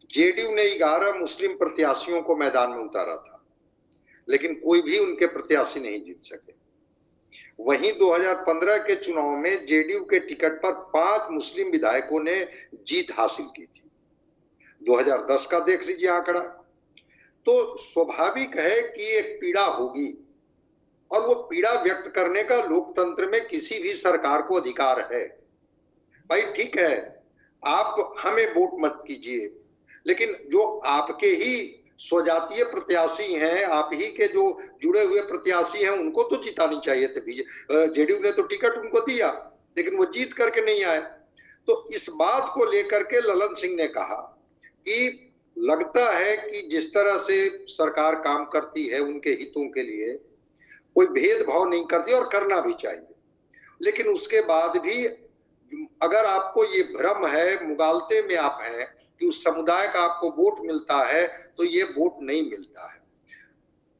जेडीयू ने 11 मुस्लिम प्रत्याशियों को मैदान में उतारा था, लेकिन कोई भी उनके प्रत्याशी नहीं जीत सके। वहीं 2015 के चुनाव में जेडीयू के टिकट पर 5 मुस्लिम विधायकों ने जीत हासिल की थी। 2010 का देख लीजिए आंकड़ा। तो स्वाभाविक है कि एक पीड़ा होगी, और वो पीड़ा व्यक्त करने का लोकतंत्र में किसी भी सरकार को अधिकार है। भाई ठीक है, आप हमें वोट मत कीजिए, लेकिन जो आपके ही स्वजातीय प्रत्याशी हैं, आप ही के जो जुड़े हुए प्रत्याशी हैं, उनको तो जितानी चाहिए थी। जेडीयू ने तो टिकट उनको दिया, लेकिन वो जीत करके नहीं आए। तो इस बात को लेकर के ललन सिंह ने कहा कि लगता है कि जिस तरह से सरकार काम करती है उनके हितों के लिए, कोई भेदभाव नहीं करती, और करना भी चाहिए। लेकिन उसके बाद भी अगर आपको ये भ्रम है, मुगालते में आप हैं कि उस समुदाय का आपको वोट मिलता है, तो ये वोट नहीं मिलता है।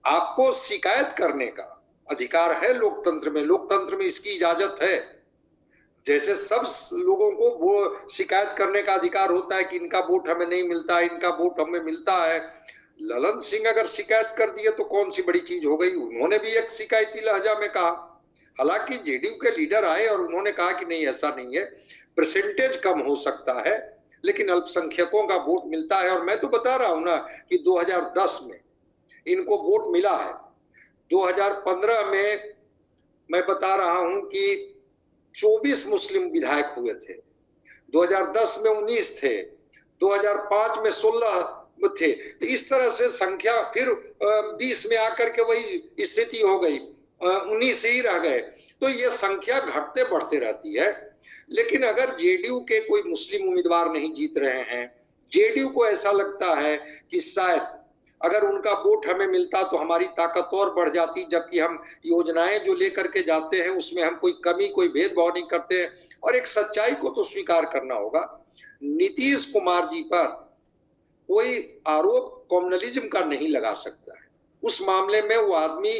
आपको शिकायत करने का अधिकार है लोकतंत्र में, लोकतंत्र में इसकी इजाजत है। जैसे सब लोगों को वो शिकायत करने का अधिकार होता है कि इनका वोट हमें नहीं मिलता है, इनका वोट हमें मिलता है। ललन सिंह अगर शिकायत कर दिए तो कौन सी बड़ी चीज हो गई? उन्होंने भी एक शिकायती लहजा में कहा। हालांकि जेडीयू के लीडर आए और उन्होंने कहा कि नहीं, ऐसा नहीं है, परसेंटेज कम हो सकता है, लेकिन अल्पसंख्यकों का वोट मिलता है। और मैं तो बता रहा हूं ना कि 2010 में इनको वोट मिला है। 2015 में मैं बता रहा हूं कि 24 मुस्लिम विधायक हुए थे, 2010 में 19 थे, 2005 में 16 थे। तो इस तरह से संख्या फिर 20 में आकर के वही स्थिति हो गई, 19 ही रह गए। तो ये संख्या घटते बढ़ते रहती है। लेकिन अगर जेडीयू के कोई मुस्लिम उम्मीदवार नहीं जीत रहे हैं, जेडीयू को ऐसा लगता है कि शायद अगर उनका वोट हमें मिलता तो हमारी ताकत और बढ़ जाती, जबकि हम योजनाएं जो लेकर के जाते हैं उसमें हम कोई कमी, कोई भेदभाव नहीं करते हैं। और एक सच्चाई को तो स्वीकार करना होगा, नीतीश कुमार जी पर कोई आरोप कम्युनलिज्म का नहीं लगा सकता है। उस मामले में वो आदमी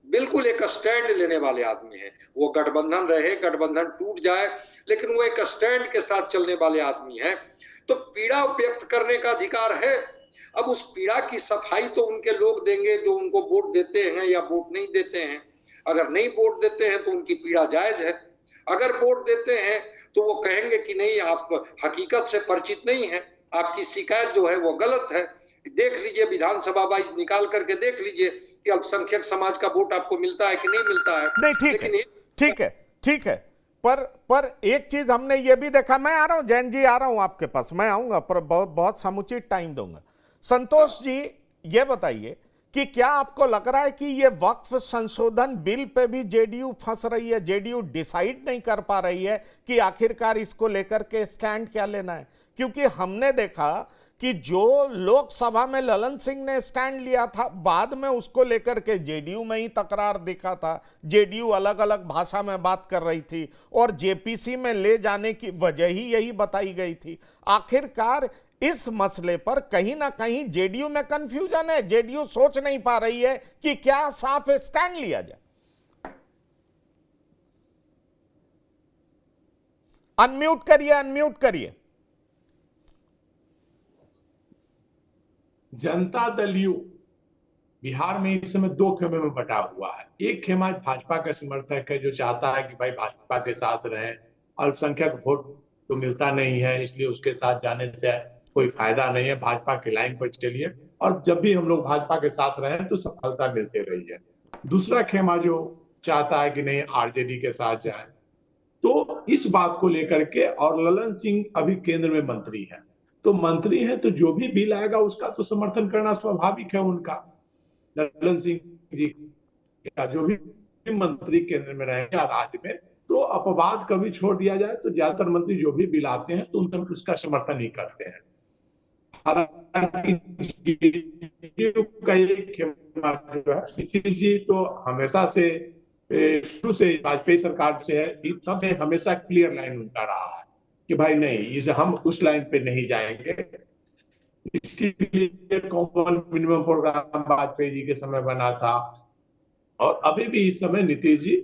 बिल्कुल एक स्टैंड लेने वाले आदमी है। वो गठबंधन रहे, गठबंधन टूट जाए, लेकिन वो एक स्टैंड के साथ चलने वाले आदमी है। तो पीड़ा व्यक्त करने का अधिकार है। अब उस पीड़ा की सफाई तो उनके लोग देंगे जो उनको वोट देते हैं या वोट नहीं देते हैं। अगर नहीं वोट देते हैं तो उनकी पीड़ा जायज है। अगर वोट देते हैं तो वो कहेंगे कि नहीं, आप हकीकत से परिचित नहीं है, आपकी शिकायत जो है वो गलत है। देख लीजिए, विधानसभा वाइज निकाल करके देख लीजिए कि अल्पसंख्यक समाज का वोट आपको मिलता है कि नहीं मिलता है। नहीं, ठीक है, पर एक चीज हमने ये भी देखा, मैं आ रहा हूं जैन जी, आ रहा हूं आपके पास, मैं आऊंगा पर बहुत बहुत समुचित टाइम दूंगा। संतोष जी ये बताइए कि क्या आपको लग रहा है कि ये वक्फ संशोधन बिल पे भी जेडीयू फंस रही है, जेडीयू डिसाइड नहीं कर पा रही है कि आखिरकार इसको लेकर के स्टैंड क्या लेना है? क्योंकि हमने देखा कि जो लोकसभा में ललन सिंह ने स्टैंड लिया था, बाद में उसको लेकर के जेडीयू में ही तकरार दिखा था, जेडीयू अलग अलग भाषा में बात कर रही थी और जेपीसी में ले जाने की वजह ही यही बताई गई थी। आखिरकार इस मसले पर कहीं ना कहीं जेडीयू में कंफ्यूजन है, जेडीयू सोच नहीं पा रही है कि क्या साफ स्टैंड लिया जाए। अनम्यूट करिए, अनम्यूट करिए। जनता दल यू बिहार में इस समय दो खेमे में बटा हुआ है। एक खेमा भाजपा का समर्थक है जो चाहता है कि भाई भाजपा के साथ रहे, अल्पसंख्यक वोट तो मिलता नहीं है इसलिए उसके साथ जाने से कोई फायदा नहीं है, भाजपा की लाइन पर चलिए और जब भी हम लोग भाजपा के साथ रहे तो सफलता मिलते रही है। दूसरा खेमा जो चाहता है कि नहीं आरजेडी के साथ जाए, तो इस बात को लेकर के, और ललन सिंह अभी केंद्र में मंत्री है, तो मंत्री है तो जो भी बिल आएगा उसका तो समर्थन करना स्वाभाविक है उनका। ललन सिंह जी का जो भी मंत्री केंद्र में रहेगा राज्य में, तो अपवाद कभी छोड़ दिया जाए तो ज्यादातर मंत्री जो भी बिल आते हैं तो उन तक उसका समर्थन ही करते हैं। हालांकि नीतीश जी तो हमेशा से शुरू से भाजपा सरकार से है, तब हमेशा क्लियर लाइन उनका रहा है कि भाई नहीं, इसे हम उस लाइन पे नहीं जाएंगे। इसीलिए common minimum programme Vajpayee ji के समय बना था और अभी भी इस समय नीतीश जी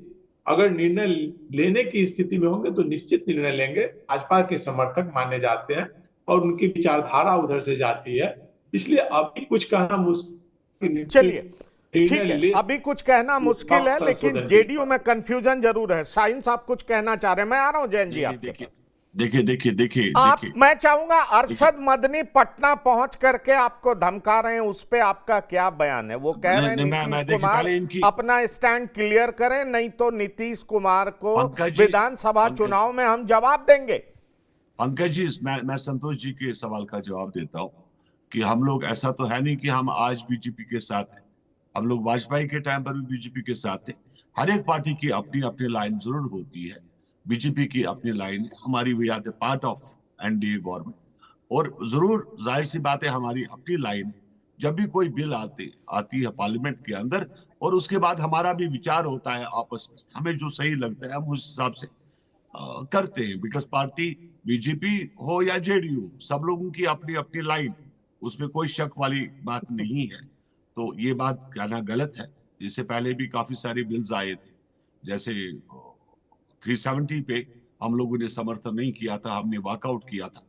अगर निर्णय लेने की स्थिति में होंगे तो निश्चित निर्णय लेंगे। भाजपा के समर्थक माने जाते हैं और उनकी विचारधारा उधर से जाती है, इसलिए अभी कुछ कहना मुश्किल। चलिए ठीक है, अभी कुछ कहना मुश्किल है, लेकिन जेडीयू में कंफ्यूजन जरूर है। साइंस आप कुछ कहना चाह रहे हैं? मैं आ रहा हूं जैन जी आपके पास। देखिए आप, मैं चाहूंगा अरशद मदनी पटना पहुंच करके आपको धमका रहे हैं, उस पे आपका क्या बयान है? वो कह रहे हैं नीतीश कुमार अपना स्टैंड क्लियर करें, नहीं तो नीतीश कुमार को विधानसभा चुनाव में हम जवाब देंगे। पंकज जी, मैं संतोष जी के सवाल का जवाब देता हूं कि हम लोग, ऐसा तो है नहीं कि हम आज बीजेपी के साथ हैं, हम लोग वाजपेयी के टाइम पर भी बीजेपी के साथ थे। हर एक पार्टी की अपनी अपनी लाइन जरूर होती है, बीजेपी की अपनी लाइन है, हमारी we are the part of NDA government, और जरूर जाहिर सी बात है हमारी अपनी लाइन। जब भी कोई बिल आती है पार्लियामेंट के अंदर, और उसके बाद हमारा भी विचार होता है आपस में, हमें जो सही लगता है हम उस हिसाब से करते हैं। बिकॉज पार्टी बीजेपी हो या जेडीयू, सब लोगों की अपनी अपनी लाइन, उसमें कोई शक वाली बात नहीं है। तो ये बात कहना गलत है। इससे पहले भी काफी सारे बिल्स आए थे, जैसे 370 पे हम लोगों ने समर्थन नहीं किया था, हमने वॉकआउट किया था।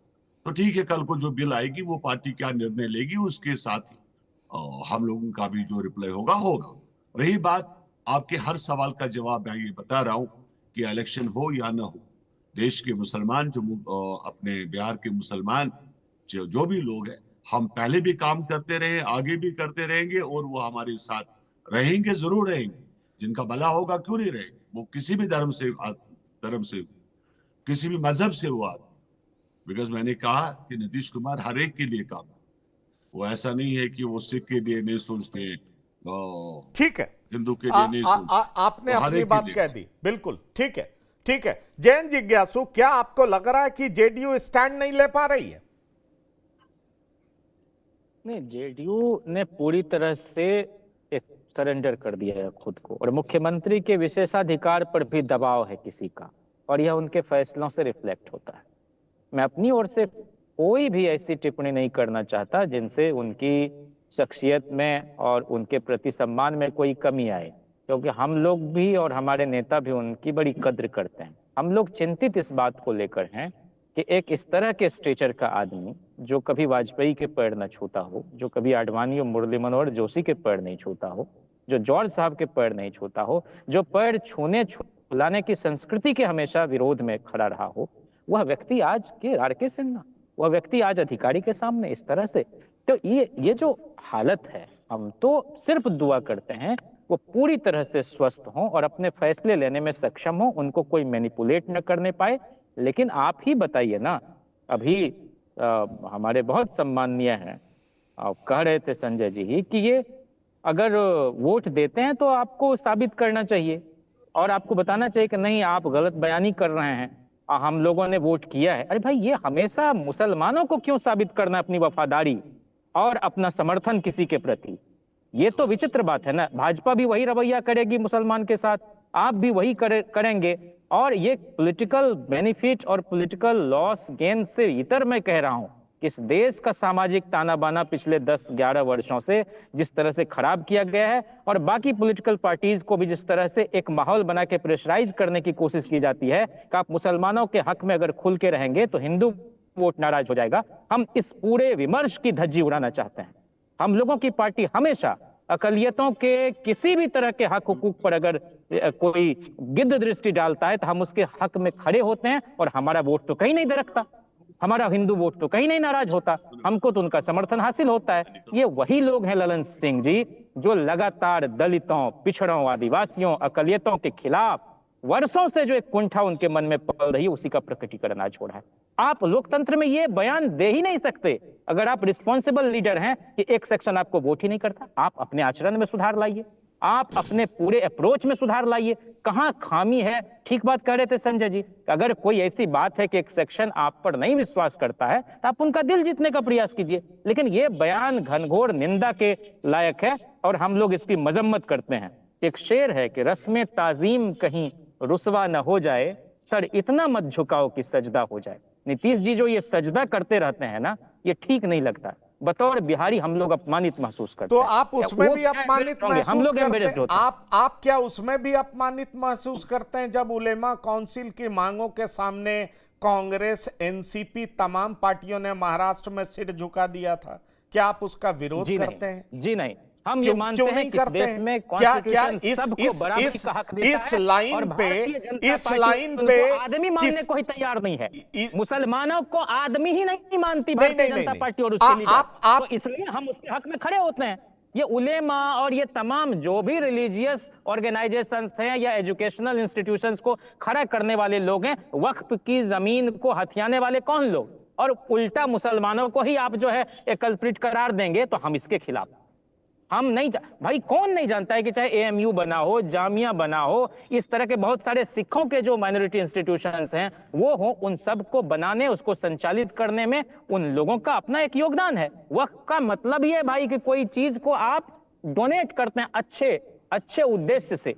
तो ठीक है, कल को जो बिल आएगी वो पार्टी क्या निर्णय लेगी उसके साथ ही हम लोगों का भी जो रिप्लाई होगा होगा। रही बात आपके हर सवाल का जवाब मैं ये बता रहा हूं कि इलेक्शन हो या ना हो, देश के मुसलमान जो अपने बिहार के मुसलमान जो भी लोग हैं, हम पहले भी काम करते रहे, आगे भी करते रहेंगे और वो हमारे साथ रहेंगे, जरूर रहेंगे। जिनका भला होगा क्यों नहीं रहेंगे, वो किसी भी धर्म से किसी भी मजहब से हुआ। बिकॉज मैंने कहा कि नीतीश कुमार हर एक के लिए काम, वो ऐसा नहीं है कि वो सिख के लिए नहीं सोचते, ठीक है, हिंदू के लिए नहीं सोचते। आपने अपनी बात कह दी, बिल्कुल ठीक है, ठीक है। जैन जिज्ञासु, क्या आपको लग रहा है कि जेडीयू स्टैंड नहीं ले पा रही है? नहीं, जेडीयू ने पूरी तरह से एक सरेंडर कर दिया है खुद को, और मुख्यमंत्री के विशेषाधिकार पर भी दबाव है किसी का, और यह उनके फैसलों से रिफ्लेक्ट होता है। मैं अपनी ओर से कोई भी ऐसी टिप्पणी नहीं करना चाहता जिनसे उनकी शख्सियत में और उनके प्रति सम्मान में कोई कमी आए, क्योंकि हम लोग भी और हमारे नेता भी उनकी बड़ी कद्र करते हैं। हम लोग चिंतित इस बात को लेकर हैं कि एक इस तरह के स्टेचर का आदमी, जो कभी वाजपेयी के पैर न छूता हो, जो कभी आडवाणी और मुरली मनोहर जोशी के पैर नहीं छूता हो, जो जॉर्ज साहब के पैर नहीं छूता हो, जो पैर छुलाने की संस्कृति के हमेशा विरोध में खड़ा रहा हो, वह व्यक्ति आज के आर.के. सिन्हा, वह व्यक्ति आज अधिकारी के सामने इस तरह से। तो ये जो हालत है, हम तो सिर्फ दुआ करते हैं वो पूरी तरह से स्वस्थ हों और अपने फैसले लेने में सक्षम हों, उनको कोई मैनिपुलेट न करने पाए। लेकिन आप ही बताइए ना, अभी हमारे बहुत सम्माननीय हैं, आप कह रहे थे संजय जी ही कि ये अगर वोट देते हैं तो आपको साबित करना चाहिए और आपको बताना चाहिए कि नहीं, आप गलत बयानी कर रहे हैं, हम लोगों ने वोट किया है। अरे भाई, ये हमेशा मुसलमानों को क्यों साबित करना अपनी वफादारी और अपना समर्थन किसी के प्रति? ये तो विचित्र बात है ना। भाजपा भी वही रवैया करेगी मुसलमान के साथ, आप भी वही करेंगे, और ये पॉलिटिकल बेनिफिट और पॉलिटिकल लॉस गेन से इतर मैं कह रहा हूं कि इस देश का सामाजिक ताना बाना पिछले 10-11 वर्षों से जिस तरह से खराब किया गया है और बाकी पॉलिटिकल पार्टीज को भी जिस तरह से एक माहौल बना के प्रेशराइज करने की कोशिश की जाती है कि आप मुसलमानों के हक में अगर खुल के रहेंगे तो हिंदू वोट नाराज हो जाएगा। हम इस पूरे विमर्श की धज्जी उड़ाना चाहते हैं। हम लोगों की पार्टी हमेशा अकलियतों के किसी भी तरह के हक हुकूक पर अगर कोई गिद्ध दृष्टि डालता है तो हम उसके हक में खड़े होते हैं और हमारा वोट तो कहीं नहीं दरकता, हमारा हिंदू वोट तो कहीं नहीं नाराज होता, हमको तो उनका समर्थन हासिल होता है। ये वही लोग हैं ललन सिंह जी जो लगातार दलितों, पिछड़ों, आदिवासियों, अकलियतों के खिलाफ वर्षों से जो एक कुंठा उनके मन में पल रही है उसी का प्रकटीकरण आज हो रहा है। आप लोकतंत्र में ये बयान दे ही नहीं सकते अगर आप रिस्पॉन्सिबल लीडर हैं कि एक सेक्शन आपको वोट ही नहीं करता। आप अपने आचरण में सुधार लाइए, आप अपने पूरे अप्रोच में सुधार लाइए। कहां खामी है? ठीक बात कह रहे थे संजय जी, अगर कोई ऐसी बात है कि एक सेक्शन आप पर नहीं विश्वास करता है तो आप उनका दिल जीतने का प्रयास कीजिए। लेकिन ये बयान घनघोर निंदा के लायक है और हम लोग इसकी मजम्मत करते हैं। एक शेर है कि रस्म ताजीम कहीं रुसवा न हो जाए, सर इतना मत झुकाओ कि सजदा हो जाए। नीतीश जी जो ये सजदा करते रहते हैं ना, ये ठीक नहीं लगता। बतौर बिहारी हम लोग अपमानित महसूस करते हैं। तो आप उसमें भी अपमानित महसूस करते हैं? आप क्या उसमें भी अपमानित महसूस करते हैं जब उलेमा काउंसिल की मांगों के सामने कांग्रेस, एनसीपी, तमाम पार्टियों ने महाराष्ट्र में सिर झुका दिया था? क्या आप उसका विरोध करते हैं? जी नहीं, हम ये मानते हैं कि देश में कॉन्स्टिट्यूशन सबको बराबरी का हक देता है और भारतीय जनता पार्टी आदमी मानने को ही तैयार नहीं है। मुसलमानों को आदमी ही नहीं मानती भारतीय जनता पार्टी और उसके लीडर, तो इसलिए हम उसके हक में खड़े होते हैं। ये उलेमा और ये तमाम जो भी रिलीजियस ऑर्गेनाइजेशंस हैं या एजुकेशनल इंस्टीट्यूशंस को खड़ा करने वाले लोग हैं, वक्फ की जमीन को हथियाने वाले कौन लोग, और उल्टा मुसलमानों को ही आप जो है एक कल्प्रिट करार देंगे, तो हम इसके खिलाफ। हम नहीं भाई, कौन नहीं जानता है कि चाहे एएमयू बना हो, जामिया बना हो, इस तरह के बहुत सारे सिखों के जो माइनॉरिटी इंस्टीट्यूशंस हैं वो हो, उन सब को बनाने, उसको संचालित करने में उन लोगों का अपना एक योगदान है। वक्फ का मतलब ही है भाई कि कोई चीज को आप डोनेट करते हैं अच्छे उद्देश्य से।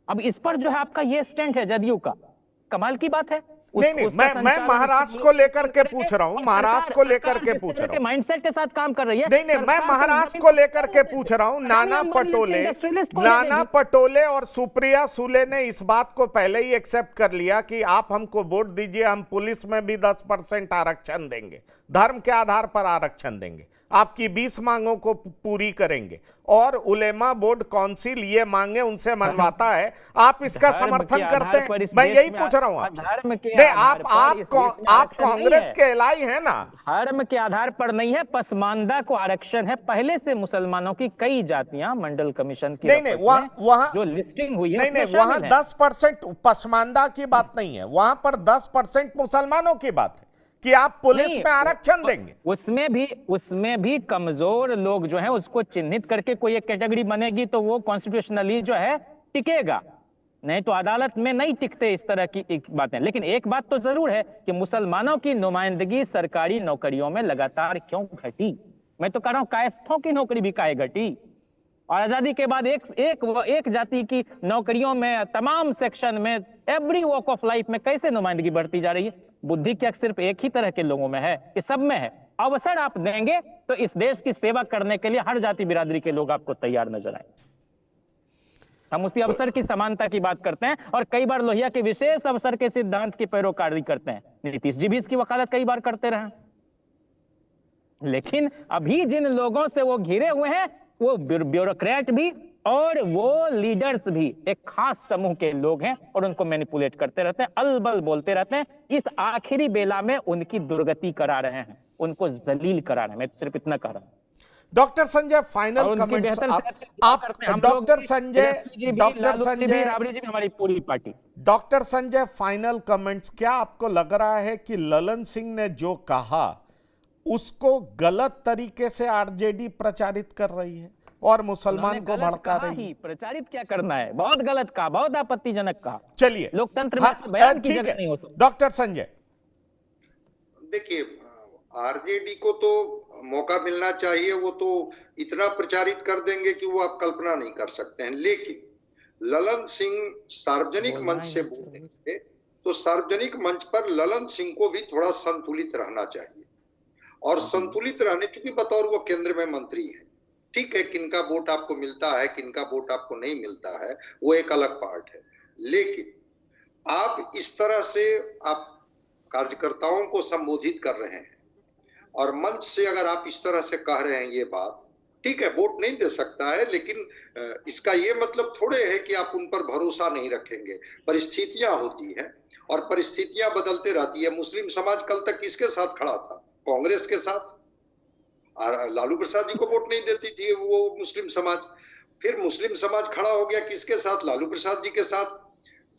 अब इस पर जो है आपका ये स्टैंड है जदयू का, कमाल की बात है। नहीं, मैं महाराष्ट्र को लेकर के पूछ रहा हूं, महाराष्ट्र को लेकर के पूछ रहा हूं, माइंडसेट के साथ काम कर रही है। नहीं, मैं महाराष्ट्र को लेकर के पूछ रहा हूं। नाना पटोले और सुप्रिया सुले ने इस बात को पहले ही एक्सेप्ट कर लिया कि आप हमको वोट दीजिए, हम पुलिस में भी 10% आरक्षण देंगे, धर्म के आधार पर आरक्षण देंगे, आपकी 20 मांगों को पूरी करेंगे, और उलेमा बोर्ड काउंसिल ये मांगे उनसे मनवाता है। आप इसका समर्थन करते हैं? मैं यही पूछ रहा हूं आपसे। आप कांग्रेस के एलाई हैं ना? धर्म के आधार पर नहीं है, पसमानदा को आरक्षण है पहले से। मुसलमानों की कई जातियां मंडल कमीशन की वहां जो लिस्टिंग हुई है, नहीं, वहां 10% पसमानदा की बात नहीं है, वहां पर 10% मुसलमानों की बात है कि आप पुलिस में आरक्षण देंगे। उसमें भी कमजोर लोग जो हैं उसको चिन्हित करके कोई एक कैटेगरी बनेगी तो वो कॉन्स्टिट्यूशनली जो है टिकेगा, नहीं तो अदालत में नहीं टिकते इस तरह की बातें। लेकिन एक बात तो जरूर है कि मुसलमानों की नुमाइंदगी सरकारी नौकरियों में लगातार क्यों घटी? मैं तो कह रहा हूं कायस्थों की नौकरी भी काहे घटी? और आजादी के बाद एक जाति की नौकरियों में, तमाम सेक्शन में, एवरी वॉक ऑफ लाइफ में कैसे नुमाइंदगी बढ़ती जा रही है? बुद्धि क्या सिर्फ एक ही तरह के लोगों में है कि सब में है? अवसर आप देंगे तो इस देश की सेवा करने के लिए हर जाति बिरादरी के लोग आपको तैयार नजर आए। हम उसी अवसर की समानता की बात करते हैं और कई बार लोहिया के विशेष अवसर के सिद्धांत की पैरोकारी करते हैं। नीतीश जी भी इसकी वकालत कई बार करते रहे। लेकिन अभी जिन लोगों से वो घिरे हुए हैं, वो ब्यूरोक्रेट भी और वो लीडर्स भी एक खास समूह के लोग हैं और उनको मैनिपुलेट करते रहते हैं, अलबल बोलते रहते हैं। इस आखिरी बेला में उनकी दुर्गति करा रहे हैं, उनको जलील करा रहे हैं। मैं सिर्फ इतना कह रहा हूं। डॉक्टर संजय फाइनल और उनकी कमेंट्स बेहतर आप सेहत के लिए आप करते हैं। हम डॉक्टर लोग भी, संजय तेजस्वी जी भी, डॉक्टर लालू जी भी, संजय राबड़ी जी भी, हमारी पूरी party. Doctor Sanjay final comments, क्या आपको लग रहा है कि ललन सिंह ने जो कहा उसको गलत तरीके से आरजेडी प्रचारित कर रही है और मुसलमान उन्होंने को गलत भड़का कहा रही ही, है? प्रचारित क्या करना है, बहुत गलत कहा, बहुत आपत्तिजनक कहा। चलिए, लोकतंत्र में हाँ, ऐसे बयान की ठीक जगह है नहीं हो सकती। डॉक्टर संजय। देखिए, आरजेडी को तो मौका मिलना चाहिए, वो तो इतना प्रचारित कर देंगे कि वो आप कल्पना नहीं कर सकते हैं। लेकिन ललन सिंह सार्वजनिक मंच से बोलेंगे तो सार्वजनिक मंच पर ललन सिंह को भी थोड़ा संतुलित रहना चाहिए। और संतुलित रहने, चूंकि बतौर वो केंद्र में मंत्री है, ठीक है, किनका वोट आपको मिलता है, किनका वोट आपको नहीं मिलता है, वो एक अलग पार्ट है। लेकिन आप इस तरह से आप कार्यकर्ताओं को संबोधित कर रहे हैं और मंच से अगर आप इस तरह से कह रहे हैं ये बात, ठीक है, वोट नहीं दे सकता है, लेकिन इसका ये मतलब थोड़े है कि आप उन पर भरोसा नहीं रखेंगे। परिस्थितियां होती हैं और परिस्थितियां बदलते रहती है। मुस्लिम समाज कल तक किसके साथ खड़ा था? कांग्रेस के साथ। लालू प्रसाद जी को वोट नहीं देती थी वो मुस्लिम समाज। फिर मुस्लिम समाज खड़ा हो गया किसके साथ? लालू प्रसाद जी के साथ।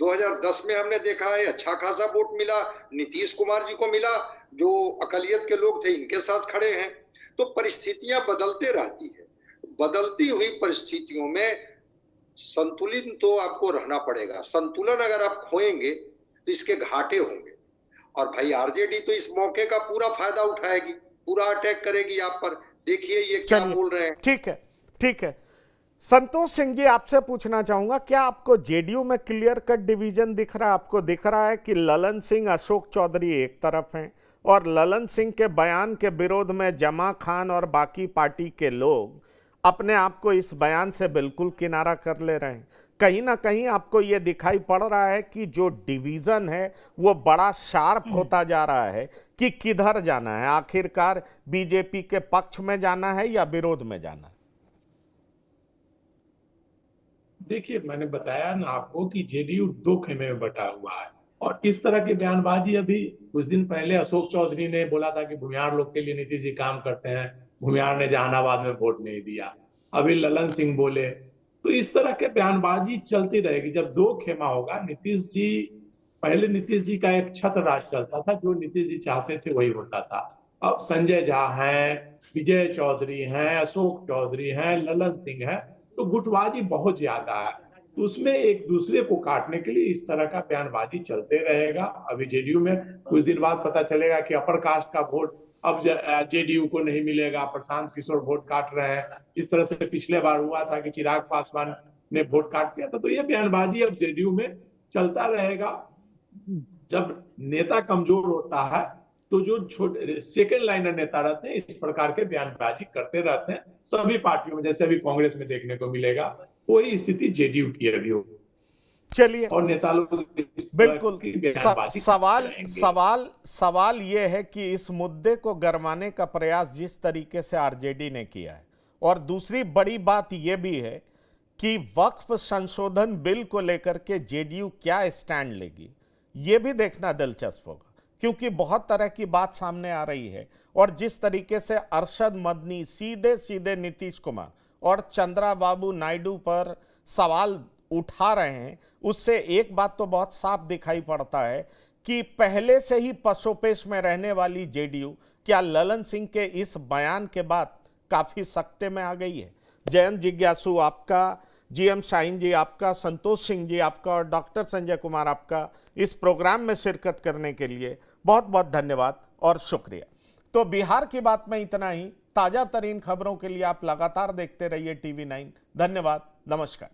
2010 में हमने देखा है अच्छा खासा वोट मिला, नीतीश कुमार जी को मिला, जो अकलियत के लोग थे इनके साथ खड़े हैं। तो परिस्थितियां बदलते रहती है। बदलती हुई परिस्थितियों में संतुलित तो आपको रहना पड़ेगा। संतुलन अगर आप खोएंगे तो इसके घाटे होंगे। और भाई आरजेडी तो इस मौके का पूरा फायदा उठाएगी, पूरा अटैक करेगी आप पर। देखिए ये क्या बोल रहे हैं। ठीक है, ठीक है। संतोष सिंह जी, आपसे पूछना चाहूंगा, क्या आपको जेडीयू में क्लियर कट डिवीजन दिख रहा है? आपको दिख रहा है कि ललन सिंह, अशोक चौधरी एक तरफ हैं और ललन सिंह के बयान के विरोध में जमा खान और बाकी पार्टी के लोग अपने आप को इस बयान से बिल्कुल किनारा कर ले रहे हैं? कहीं ना कहीं आपको यह दिखाई पड़ रहा है कि जो डिवीजन है वो बड़ा शार्प होता जा रहा है कि किधर जाना है, आखिरकार बीजेपी के पक्ष में जाना है या विरोध में जाना है? देखिए, मैंने बताया ना आपको कि जेडीयू दो खेमे में बटा हुआ है और इस तरह की बयानबाजी अभी कुछ दिन पहले अशोक चौधरी ने बोला था कि भूमिहार लोग के लिए नीतीश जी काम करते हैं, भूमिहार ने जहानाबाद में वोट नहीं दिया। अभी ललन सिंह बोले, तो इस तरह के बयानबाजी चलती रहेगी। जब दो खेमा होगा, नीतीश जी, पहले नीतीश जी का एक छत्र राज चलता था, जो नीतीश जी चाहते थे वही होता था। अब संजय झा हैं, विजय चौधरी हैं, अशोक चौधरी हैं, ललन सिंह है, तो गुटबाजी बहुत ज्यादा है। तो उसमें एक दूसरे को काटने के लिए इस तरह का बयानबाजी चलते रहेगा। अभी जेडीयू में कुछ दिन बाद पता चलेगा कि अपर कास्ट का वोट अब जेडीयू को नहीं मिलेगा, प्रशांत किशोर वोट काट रहे हैं। जिस तरह से पिछले बार हुआ था कि चिराग पासवान ने वोट काट दिया था, तो ये बयानबाजी अब जेडीयू में चलता रहेगा। जब नेता कमजोर होता है तो जो छोटे सेकेंड लाइनर नेता रहते हैं इस प्रकार के बयानबाजी करते रहते हैं सभी पार्टियों में, जैसे अभी कांग्रेस में देखने को मिलेगा। वही स्थिति जेडीयू की अभी होगी। चलिए, और नेता लोग बिल्कुल सवाल यह है कि इस मुद्दे को गरमाने का प्रयास जिस तरीके से आरजेडी ने किया है, और दूसरी बड़ी बात यह भी है कि वक्फ संशोधन बिल को लेकर के जेडीयू क्या स्टैंड लेगी, यह भी देखना दिलचस्प होगा, क्योंकि बहुत तरह की बात सामने आ रही है। और जिस तरीके से अरशद मदनी सीधे सीधे नीतीश कुमार और चंद्राबाबू नायडू पर सवाल उठा रहे हैं, उससे एक बात तो बहुत साफ दिखाई पड़ता है कि पहले से ही पसोपेश में रहने वाली जेडीयू क्या ललन सिंह के इस बयान के बाद काफी सख्ते में आ गई है। जयंत जिज्ञासु आपका, जीएम शाहीन जी आपका, संतोष सिंह जी आपका और डॉक्टर संजय कुमार आपका इस प्रोग्राम में शिरकत करने के लिए बहुत बहुत धन्यवाद और शुक्रिया। तो बिहार की बात में इतना ही। ताजा तरीन खबरों के लिए आप लगातार देखते रहिए TV9। धन्यवाद, नमस्कार।